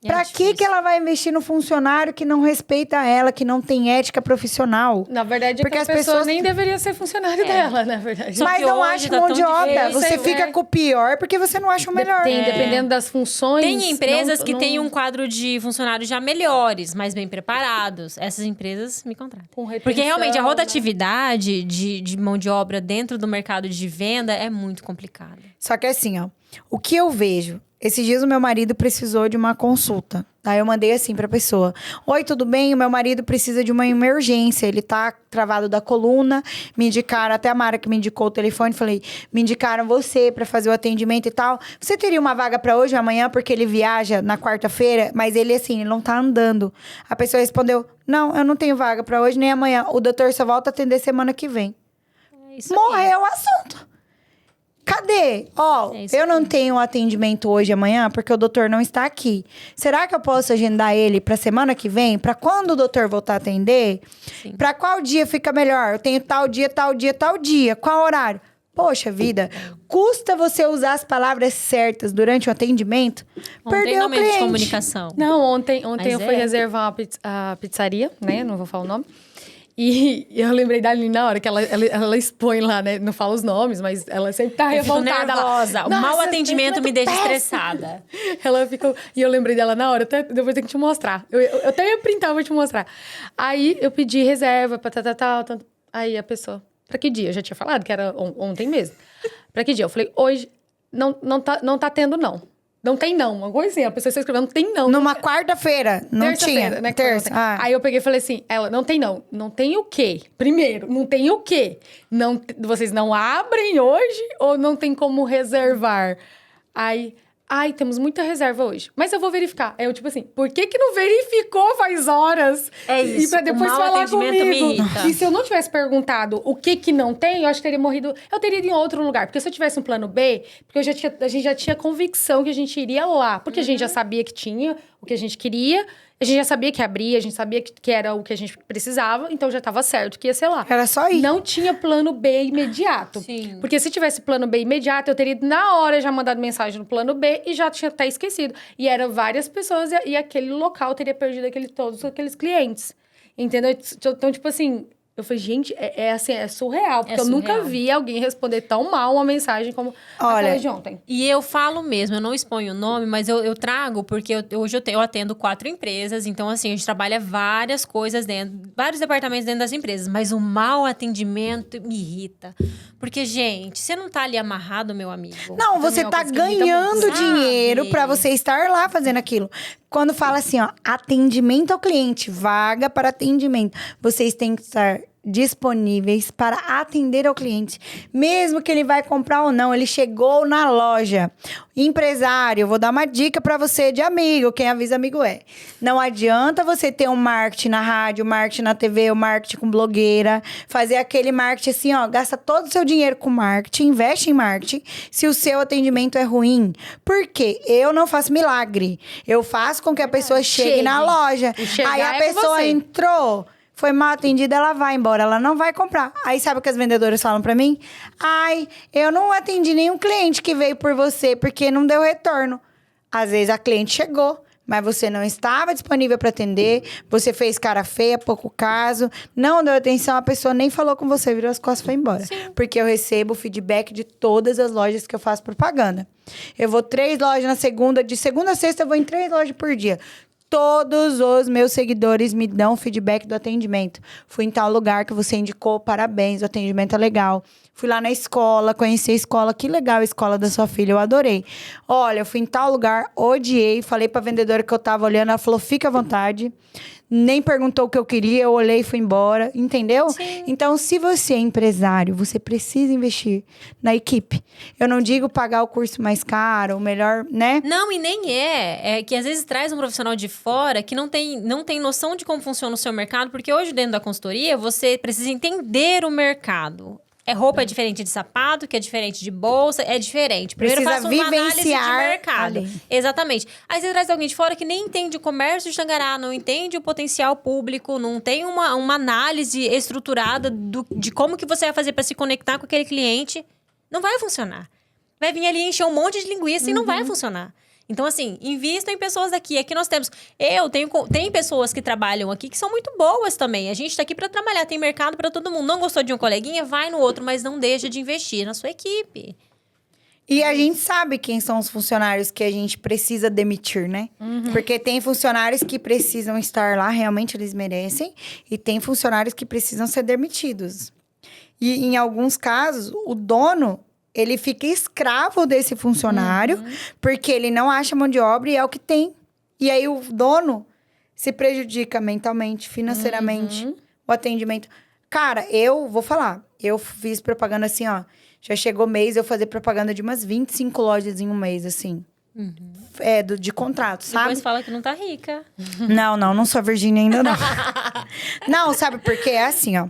Pra que ela vai investir no funcionário que não respeita ela, que não tem ética profissional? Na verdade, Porque aquela as pessoa pessoas nem deveria ser funcionário dela, na verdade. Só Mas que não hoje acha tá mão tão de obra. difícil, Você fica com o pior porque você não acha o melhor. Dependendo das funções... Tem empresas que não- têm um quadro de funcionários já melhores, mais bem preparados. Essas empresas me contratam. Com retenção, Porque realmente a né? rotatividade de mão de obra dentro do mercado de venda é muito complicada. Só que assim, ó, o que eu vejo... Esses dias o meu marido precisou de uma consulta. Aí eu mandei assim pra pessoa: oi, tudo bem? O meu marido precisa de uma emergência. Ele tá travado da coluna. Me indicaram, até a Mara que me indicou o telefone. Falei, me indicaram você pra fazer o atendimento e tal. Você teria uma vaga pra hoje ou amanhã? Porque ele viaja na quarta-feira. Mas ele, assim, ele não tá andando. A pessoa respondeu: não, eu não tenho vaga pra hoje nem amanhã. O doutor só volta a atender semana que vem. É isso aí. Morreu o assunto. Cadê? Ó, É isso eu não aí. tenho atendimento hoje e amanhã porque o doutor não está aqui. Será que eu posso agendar ele para semana que vem? Para quando o doutor voltar a atender? Sim. Para qual dia fica melhor? Eu tenho tal dia, tal dia, tal dia. Qual horário? Poxa vida, custa você usar as palavras certas durante o atendimento? Não tem Perdeu o momento de cliente. comunicação. Não, ontem Mas eu fui é. reservar a pizzaria, né? Não vou falar o nome. E eu lembrei da Aline na hora, que ela expõe lá, né? Não fala os nomes, mas ela sempre tá Eu fico revoltada. nervosa. O Nossa, mau esse atendimento me deixa péssimo. estressada. Ela ficou... E eu lembrei dela na hora, até depois tenho que te mostrar. Eu até ia printar, vou te mostrar. Aí eu pedi reserva pra tal. Aí a pessoa... Pra que dia? Eu já tinha falado que era ontem mesmo. Pra que dia? Eu falei, hoje não tá tendo, não. Não tem não. Uma coisa assim, a pessoa está escrevendo, não tem não. Numa quarta-feira, não tinha. Terça-feira, né? Terça. Ah. Aí eu peguei e falei assim, ela, não tem não. Não tem o quê? Primeiro, não tem o quê? Vocês não abrem hoje ou não tem como reservar? Aí, temos muita reserva hoje. Mas eu vou verificar. Aí eu, tipo assim, por que não verificou faz horas? É isso, E pra depois o mau falar atendimento comigo. me irrita. E se eu não tivesse perguntado o que não tem, eu acho que teria morrido... Eu teria ido em outro lugar. Porque se eu tivesse um plano B, porque a gente já tinha convicção que a gente iria lá. Porque a gente já sabia que tinha o que a gente queria. A gente já sabia que abria, a gente sabia que era o que a gente precisava, então já estava certo que ia ser lá. Era só ir. Não tinha plano B imediato. Sim. Porque se tivesse plano B imediato, eu teria na hora já mandado mensagem no plano B e já tinha até esquecido. E eram várias pessoas e aquele local teria perdido todos aqueles clientes. Entendeu? Então, tipo assim, eu falei, gente, é surreal. Porque eu nunca vi alguém responder tão mal uma mensagem como aquela de ontem. E eu falo mesmo, eu não exponho o nome, mas eu trago, porque hoje eu atendo 4 empresas. Então, assim, a gente trabalha várias coisas vários departamentos dentro das empresas. Mas o mau atendimento me irrita. Porque, gente, você não tá ali amarrado, meu amigo. Não, você tá ganhando dinheiro pra você estar lá fazendo aquilo. Quando fala assim, ó, atendimento ao cliente, vaga para atendimento, vocês têm que estar disponíveis para atender ao cliente. Mesmo que ele vai comprar ou não, ele chegou na loja. Empresário, vou dar uma dica para você de amigo, quem avisa amigo é. Não adianta você ter um marketing na rádio, marketing na TV, um marketing com blogueira, fazer aquele marketing assim, ó, gasta todo o seu dinheiro com marketing, investe em marketing, se o seu atendimento é ruim. Por quê? Eu não faço milagre. Eu faço com que a pessoa chegue na loja. Aí a pessoa entrou, foi mal atendida, ela vai embora, ela não vai comprar. Aí sabe o que as vendedoras falam pra mim? Ai, eu não atendi nenhum cliente que veio por você, porque não deu retorno. Às vezes a cliente chegou, mas você não estava disponível para atender, você fez cara feia, pouco caso, não deu atenção, a pessoa nem falou com você, virou as costas e foi embora. Sim. Porque eu recebo feedback de todas as lojas que eu faço propaganda. Eu vou 3 lojas na segunda, de segunda a sexta eu vou em 3 lojas por dia. Todos os meus seguidores me dão feedback do atendimento. Fui em tal lugar que você indicou, parabéns, o atendimento é legal. Fui lá na escola, conheci a escola, que legal a escola da sua filha, eu adorei. Olha, eu fui em tal lugar, odiei, falei pra vendedora que eu tava olhando, ela falou, fica à vontade. Nem perguntou o que eu queria, eu olhei e fui embora, entendeu? Sim. Então, se você é empresário, você precisa investir na equipe. Eu não digo pagar o curso mais caro, o melhor, né? Não, e nem é. É que às vezes traz um profissional de fora que não tem noção de como funciona o seu mercado, porque hoje dentro da consultoria, você precisa entender o mercado. Roupa é diferente de sapato, que é diferente de bolsa, é diferente. Primeiro precisa faça uma análise de mercado. Ali. Exatamente. Aí você traz alguém de fora que nem entende o comércio de Tangará, não entende o potencial público, não tem uma análise estruturada de como que você vai fazer para se conectar com aquele cliente. Não vai funcionar. Vai vir ali encher um monte de linguiça e não vai funcionar. Então, assim, invista em pessoas daqui. Aqui nós temos... Tem pessoas que trabalham aqui que são muito boas também. A gente tá aqui para trabalhar, tem mercado para todo mundo. Não gostou de um coleguinha, vai no outro, mas não deixa de investir na sua equipe. E a gente sabe quem são os funcionários que a gente precisa demitir, né? Porque tem funcionários que precisam estar lá, realmente eles merecem. E tem funcionários que precisam ser demitidos. E em alguns casos, o dono... ele fica escravo desse funcionário, porque ele não acha mão de obra e é o que tem. E aí, o dono se prejudica mentalmente, financeiramente, o atendimento. Cara, eu vou falar, eu fiz propaganda assim, ó. Já chegou mês, eu fazer propaganda de umas 25 lojas em um mês, assim. De contrato, sabe? Depois fala que não tá rica. Não sou Virgínia ainda, não. Não, sabe por quê? É assim, ó.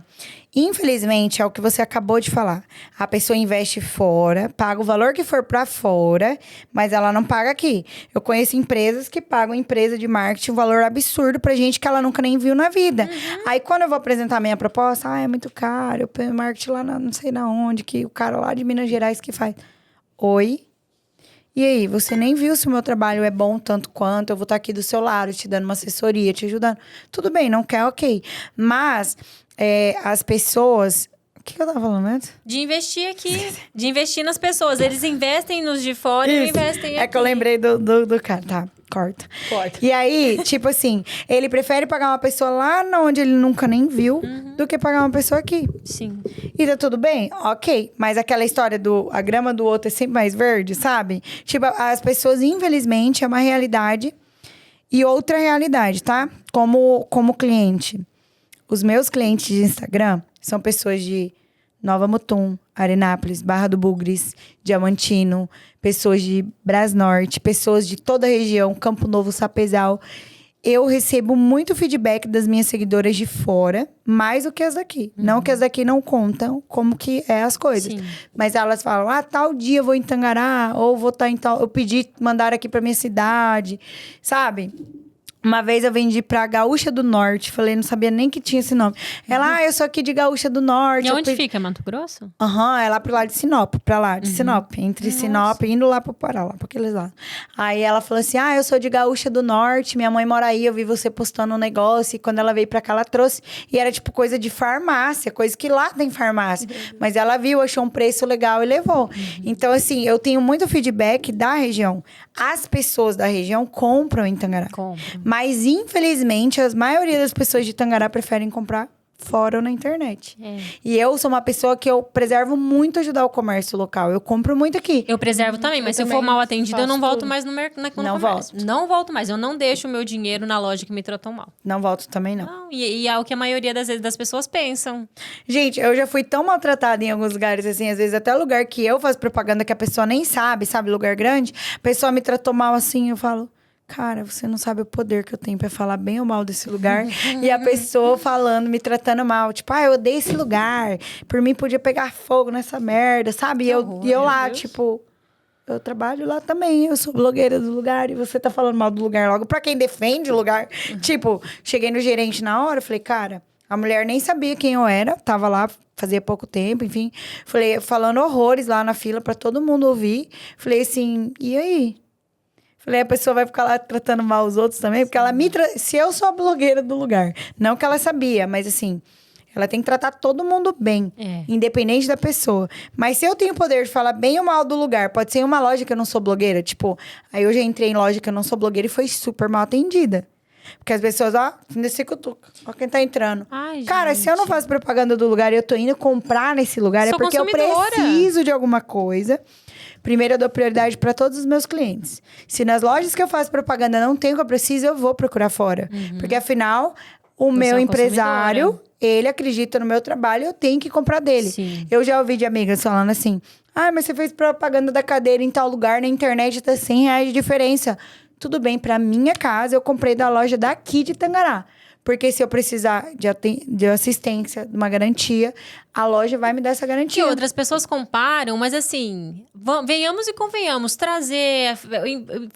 Infelizmente, é o que você acabou de falar. A pessoa investe fora, paga o valor que for pra fora, mas ela não paga aqui. Eu conheço empresas que pagam empresa de marketing um valor absurdo pra gente que ela nunca nem viu na vida. Aí, quando eu vou apresentar a minha proposta, é muito caro, eu ponho marketing lá não sei na onde, que o cara lá de Minas Gerais que faz. Oi? E aí, você nem viu se o meu trabalho é bom tanto quanto, eu vou estar aqui do seu lado, te dando uma assessoria, te ajudando. Tudo bem, não quer, ok. Mas... as pessoas... O que eu tava falando antes? De investir aqui. De investir nas pessoas. Eles investem nos de fora e investem aqui. É que eu lembrei do cara. Tá, corta. E aí, tipo assim... ele prefere pagar uma pessoa lá onde ele nunca nem viu... do que pagar uma pessoa aqui. Sim. E tá tudo bem? Ok. Mas aquela história a grama do outro é sempre mais verde, sabe? Tipo, as pessoas, infelizmente, é uma realidade... e outra realidade, tá? Como cliente... Os meus clientes de Instagram são pessoas de Nova Mutum, Arenápolis, Barra do Bugres, Diamantino, pessoas de Brasnorte, pessoas de toda a região, Campo Novo, Sapezal. Eu recebo muito feedback das minhas seguidoras de fora, mais do que as daqui. Não que as daqui não contam como que é as coisas. Sim. Mas elas falam, tal dia eu vou em Tangará, ou vou estar em tal... eu pedi, mandar aqui pra minha cidade, sabe? Uma vez eu vendi pra Gaúcha do Norte. Falei, não sabia nem que tinha esse nome. Ela, eu sou aqui de Gaúcha do Norte. E onde fica? Mato Grosso? Aham, é lá pro lado de Sinop, pra lá, de Sinop. Entre Sinop, indo lá pro Pará, lá pra aqueles lados. Aí ela falou assim, eu sou de Gaúcha do Norte, minha mãe mora aí, eu vi você postando um negócio. E quando ela veio pra cá, ela trouxe. E era tipo coisa de farmácia, coisa que lá tem farmácia. Mas ela viu, achou um preço legal e levou. Então, assim, eu tenho muito feedback da região. As pessoas da região compram em Tangará. Mas, infelizmente, a maioria das pessoas de Tangará preferem comprar fora ou na internet. E eu sou uma pessoa que eu preservo muito ajudar o comércio local. Eu compro muito aqui. Eu preservo também, mas se eu for mal atendida, eu não volto mais no mercado. Não volto. Não volto mais. Eu não deixo o meu dinheiro na loja que me tratou mal. Não volto também, não. Não, e é o que a maioria das vezes das pessoas pensam. Gente, eu já fui tão maltratada em alguns lugares, assim, às vezes até lugar que eu faço propaganda que a pessoa nem sabe, lugar grande. A pessoa me tratou mal assim, eu falo... Cara, você não sabe o poder que eu tenho pra falar bem ou mal desse lugar. E a pessoa falando, me tratando mal. Tipo, eu odeio esse lugar. Por mim, podia pegar fogo nessa merda, sabe? E eu lá, tipo... Eu trabalho lá também. Eu sou blogueira do lugar. E você tá falando mal do lugar logo. Pra quem defende o lugar. Tipo, cheguei no gerente na hora. Falei, cara... A mulher nem sabia quem eu era. Tava lá, fazia pouco tempo, enfim. Falei, falando horrores lá na fila pra todo mundo ouvir. Falei assim, e aí? Falei, a pessoa vai ficar lá tratando mal os outros também, porque ela se eu sou a blogueira do lugar, não que ela sabia, mas assim, ela tem que tratar todo mundo bem, independente da pessoa. Mas se eu tenho o poder de falar bem ou mal do lugar, pode ser em uma loja que eu não sou blogueira, tipo, aí eu já entrei em loja que eu não sou blogueira e foi super mal atendida. Porque as pessoas, nesse cutuca, ó quem tá entrando. Cara, se eu não faço propaganda do lugar e eu tô indo comprar nesse lugar, é porque eu preciso de alguma coisa. Primeiro, eu dou prioridade para todos os meus clientes. Se nas lojas que eu faço propaganda não tem o que eu preciso, eu vou procurar fora. Porque, afinal, o meu empresário, ele acredita no meu trabalho, eu tenho que comprar dele. Sim. Eu já ouvi de amigas falando assim, mas você fez propaganda da cadeira em tal lugar, na internet tá R$100 de diferença. Tudo bem, pra minha casa, eu comprei da loja daqui de Tangará. Porque se eu precisar de assistência, de uma garantia, a loja vai me dar essa garantia. E outras pessoas comparam, mas assim, venhamos e convenhamos, trazer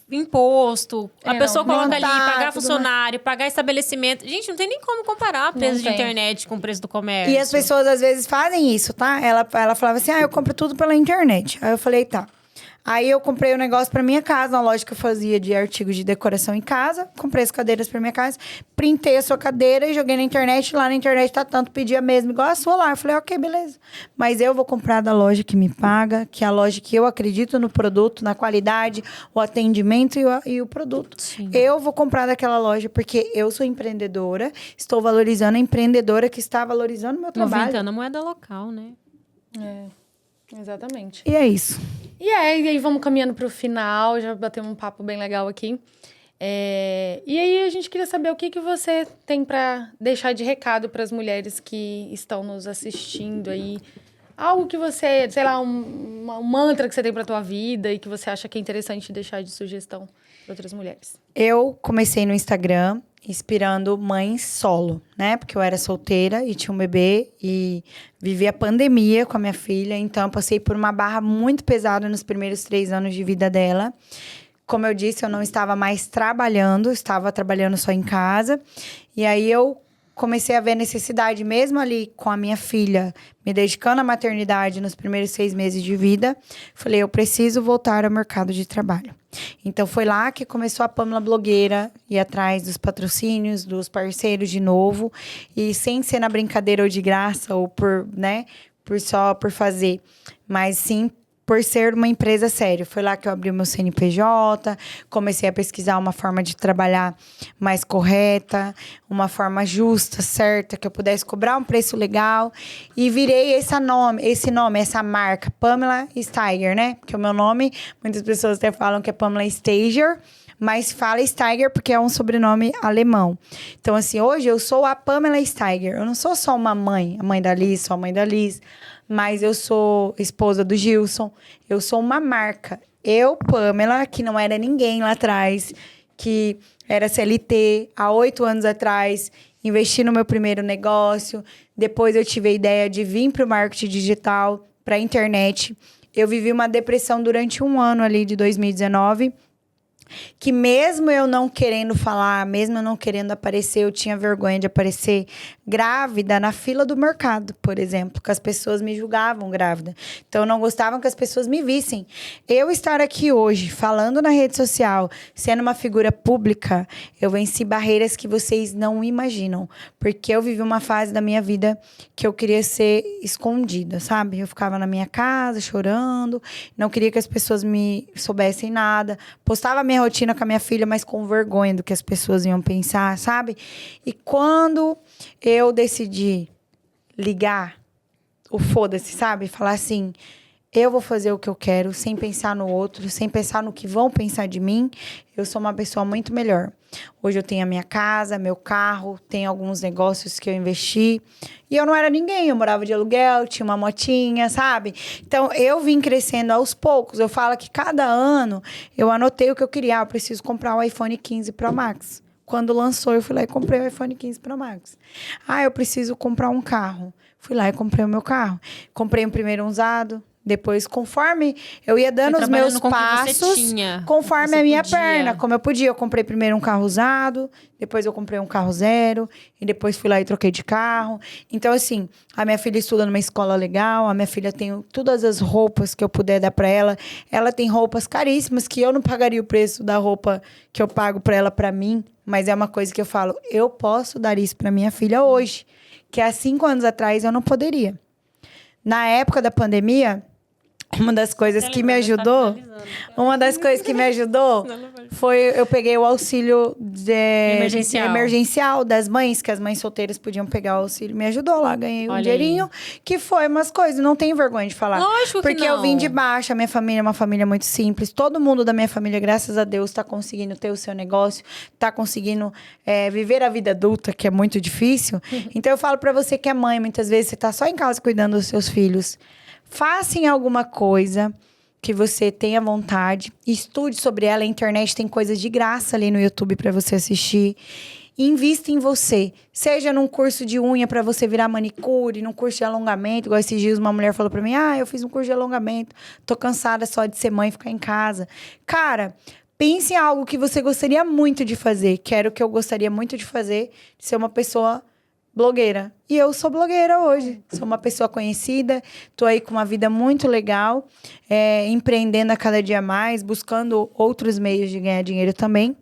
imposto, a pessoa coloca ali, pagar funcionário, pagar estabelecimento. Gente, não tem nem como comparar preço de internet com o preço do comércio. E as pessoas, às vezes, fazem isso, tá? Ela falava assim, eu compro tudo pela internet. Aí eu falei, tá. Aí eu comprei um negócio pra minha casa, uma loja que eu fazia de artigos de decoração em casa. Comprei as cadeiras pra minha casa, printei a sua cadeira e joguei na internet. Lá na internet tá tanto, pedia mesmo, igual a sua lá. Eu falei, ok, beleza. Mas eu vou comprar da loja que me paga, que é a loja que eu acredito no produto, na qualidade, o atendimento e o produto. Sim. Eu vou comprar daquela loja porque eu sou empreendedora, estou valorizando a empreendedora que está valorizando o meu trabalho. Movimentando a moeda local, né? Exatamente. E é isso. E aí vamos caminhando para o final, já batemos um papo bem legal aqui. E aí a gente queria saber o que você tem para deixar de recado para as mulheres que estão nos assistindo aí. Algo que você, sei lá, um mantra que você tem para tua vida e que você acha que é interessante deixar de sugestão para outras mulheres. Eu comecei no Instagram inspirando mães solo, né? Porque eu era solteira e tinha um bebê e vivi a pandemia com a minha filha. Então, eu passei por uma barra muito pesada nos primeiros 3 anos de vida dela. Como eu disse, eu não estava mais trabalhando, estava trabalhando só em casa. E aí, eu comecei a ver necessidade, mesmo ali com a minha filha, me dedicando à maternidade nos primeiros 6 meses de vida. Falei, eu preciso voltar ao mercado de trabalho. Então, foi lá que começou a Pamela Blogueira, ir atrás dos patrocínios, dos parceiros de novo. E sem ser na brincadeira ou de graça, ou por fazer. Mas sim por ser uma empresa séria. Foi lá que eu abri o meu CNPJ, comecei a pesquisar uma forma de trabalhar mais correta, uma forma justa, certa, que eu pudesse cobrar um preço legal. E virei essa marca, Pamela Steiger, né? Porque o meu nome, muitas pessoas até falam que é Pamela Steiger, mas fala Steiger porque é um sobrenome alemão. Então, assim, hoje eu sou a Pamela Steiger. Eu não sou só uma mãe, a mãe da Liz, sou a mãe da Liz, mas eu sou esposa do Gilson. Eu sou uma marca. Eu, Pamela, que não era ninguém lá atrás, que era CLT há 8 anos atrás, investi no meu primeiro negócio. Depois eu tive a ideia de vir para o marketing digital, para a internet. Eu vivi uma depressão durante 1 ano ali de 2019. que mesmo eu não querendo falar, mesmo eu não querendo aparecer, eu tinha vergonha de aparecer grávida na fila do mercado, por exemplo, que as pessoas me julgavam grávida. Então, não gostavam que as pessoas me vissem. Eu estar aqui hoje, falando na rede social, sendo uma figura pública, eu venci barreiras que vocês não imaginam. Porque eu vivi uma fase da minha vida que eu queria ser escondida, sabe? Eu ficava na minha casa, chorando, não queria que as pessoas me soubessem nada. Postava minha rotina com a minha filha, mas com vergonha do que as pessoas iam pensar, sabe? E quando eu decidi ligar o foda-se, sabe? Falar assim, eu vou fazer o que eu quero, sem pensar no outro, sem pensar no que vão pensar de mim, eu sou uma pessoa muito melhor. Hoje eu tenho a minha casa, meu carro, tenho alguns negócios que eu investi. E eu não era ninguém, eu morava de aluguel, tinha uma motinha, sabe? Então, eu vim crescendo aos poucos. Eu falo que cada ano eu anotei o que eu queria. Eu preciso comprar o iPhone 15 Pro Max. Quando lançou, eu fui lá e comprei o iPhone 15 Pro Max. Eu preciso comprar um carro. Fui lá e comprei o meu carro. Comprei primeiro um usado. Depois, conforme eu ia dando os meus passos, conforme a minha perna, como eu podia. Eu comprei primeiro um carro usado, depois eu comprei um carro zero, e depois fui lá e troquei de carro. Então, assim, a minha filha estuda numa escola legal, a minha filha tem todas as roupas que eu puder dar pra ela. Ela tem roupas caríssimas, que eu não pagaria o preço da roupa que eu pago pra ela, pra mim. Mas é uma coisa que eu falo, eu posso dar isso pra minha filha hoje, que há 5 anos atrás eu não poderia. Na época da pandemia, uma das coisas que me ajudou, foi eu peguei o auxílio emergencial das mães, que as mães solteiras podiam pegar o auxílio. Me ajudou lá, ganhei um dinheirinho, que foi umas coisas, não tenho vergonha de falar. Lógico que porque não. Eu vim de baixo, a minha família é uma família muito simples. Todo mundo da minha família, graças a Deus, tá conseguindo ter o seu negócio, tá conseguindo viver a vida adulta, que é muito difícil. Então eu falo pra você que é mãe, muitas vezes você tá só em casa cuidando dos seus filhos. Façam alguma coisa que você tenha vontade, estude sobre ela. A internet tem coisas de graça ali no YouTube para você assistir. Invista em você, seja num curso de unha para você virar manicure, num curso de alongamento. Igual esses dias uma mulher falou para mim, eu fiz um curso de alongamento, tô cansada só de ser mãe e ficar em casa. Cara, pense em algo que você gostaria muito de fazer, que era o que eu gostaria muito de fazer, de ser uma pessoa blogueira. E eu sou blogueira hoje. Sou uma pessoa conhecida, tô aí com uma vida muito legal, empreendendo a cada dia mais, buscando outros meios de ganhar dinheiro também.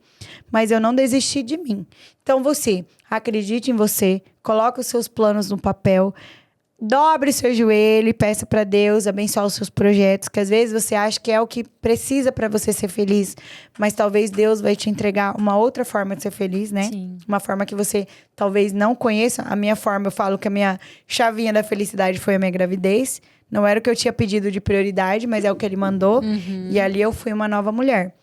Mas eu não desisti de mim. Então você, acredite em você, coloque os seus planos no papel, dobre seu joelho e peça para Deus abençoar os seus projetos, que às vezes você acha que é o que precisa para você ser feliz, mas talvez Deus vai te entregar uma outra forma de ser feliz, né? Sim. Uma forma que você talvez não conheça. A minha forma, eu falo que a minha chavinha da felicidade foi a minha gravidez. Não era o que eu tinha pedido de prioridade, mas é o que Ele mandou. E ali eu fui uma nova mulher.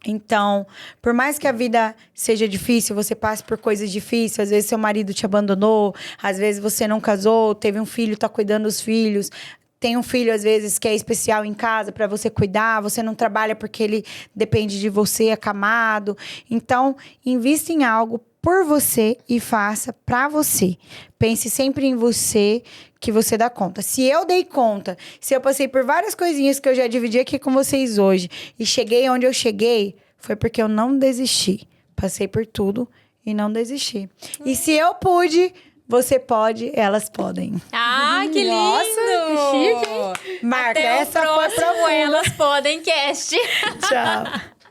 Então, por mais que a vida seja difícil, você passe por coisas difíceis, às vezes seu marido te abandonou, às vezes você não casou, teve um filho, tá cuidando dos filhos, tem um filho, às vezes, que é especial em casa para você cuidar, você não trabalha porque ele depende de você, é camado. Então, invista em algo por você e faça pra você. Pense sempre em você, que você dá conta. Se eu dei conta, se eu passei por várias coisinhas que eu já dividi aqui com vocês hoje e cheguei onde eu cheguei, foi porque eu não desisti. Passei por tudo e não desisti. E se eu pude, você pode, elas podem. Que lindo! Nossa, que chique, hein? Marca, Até essa o foi próximo profunda. Elas Podem Cast. Tchau.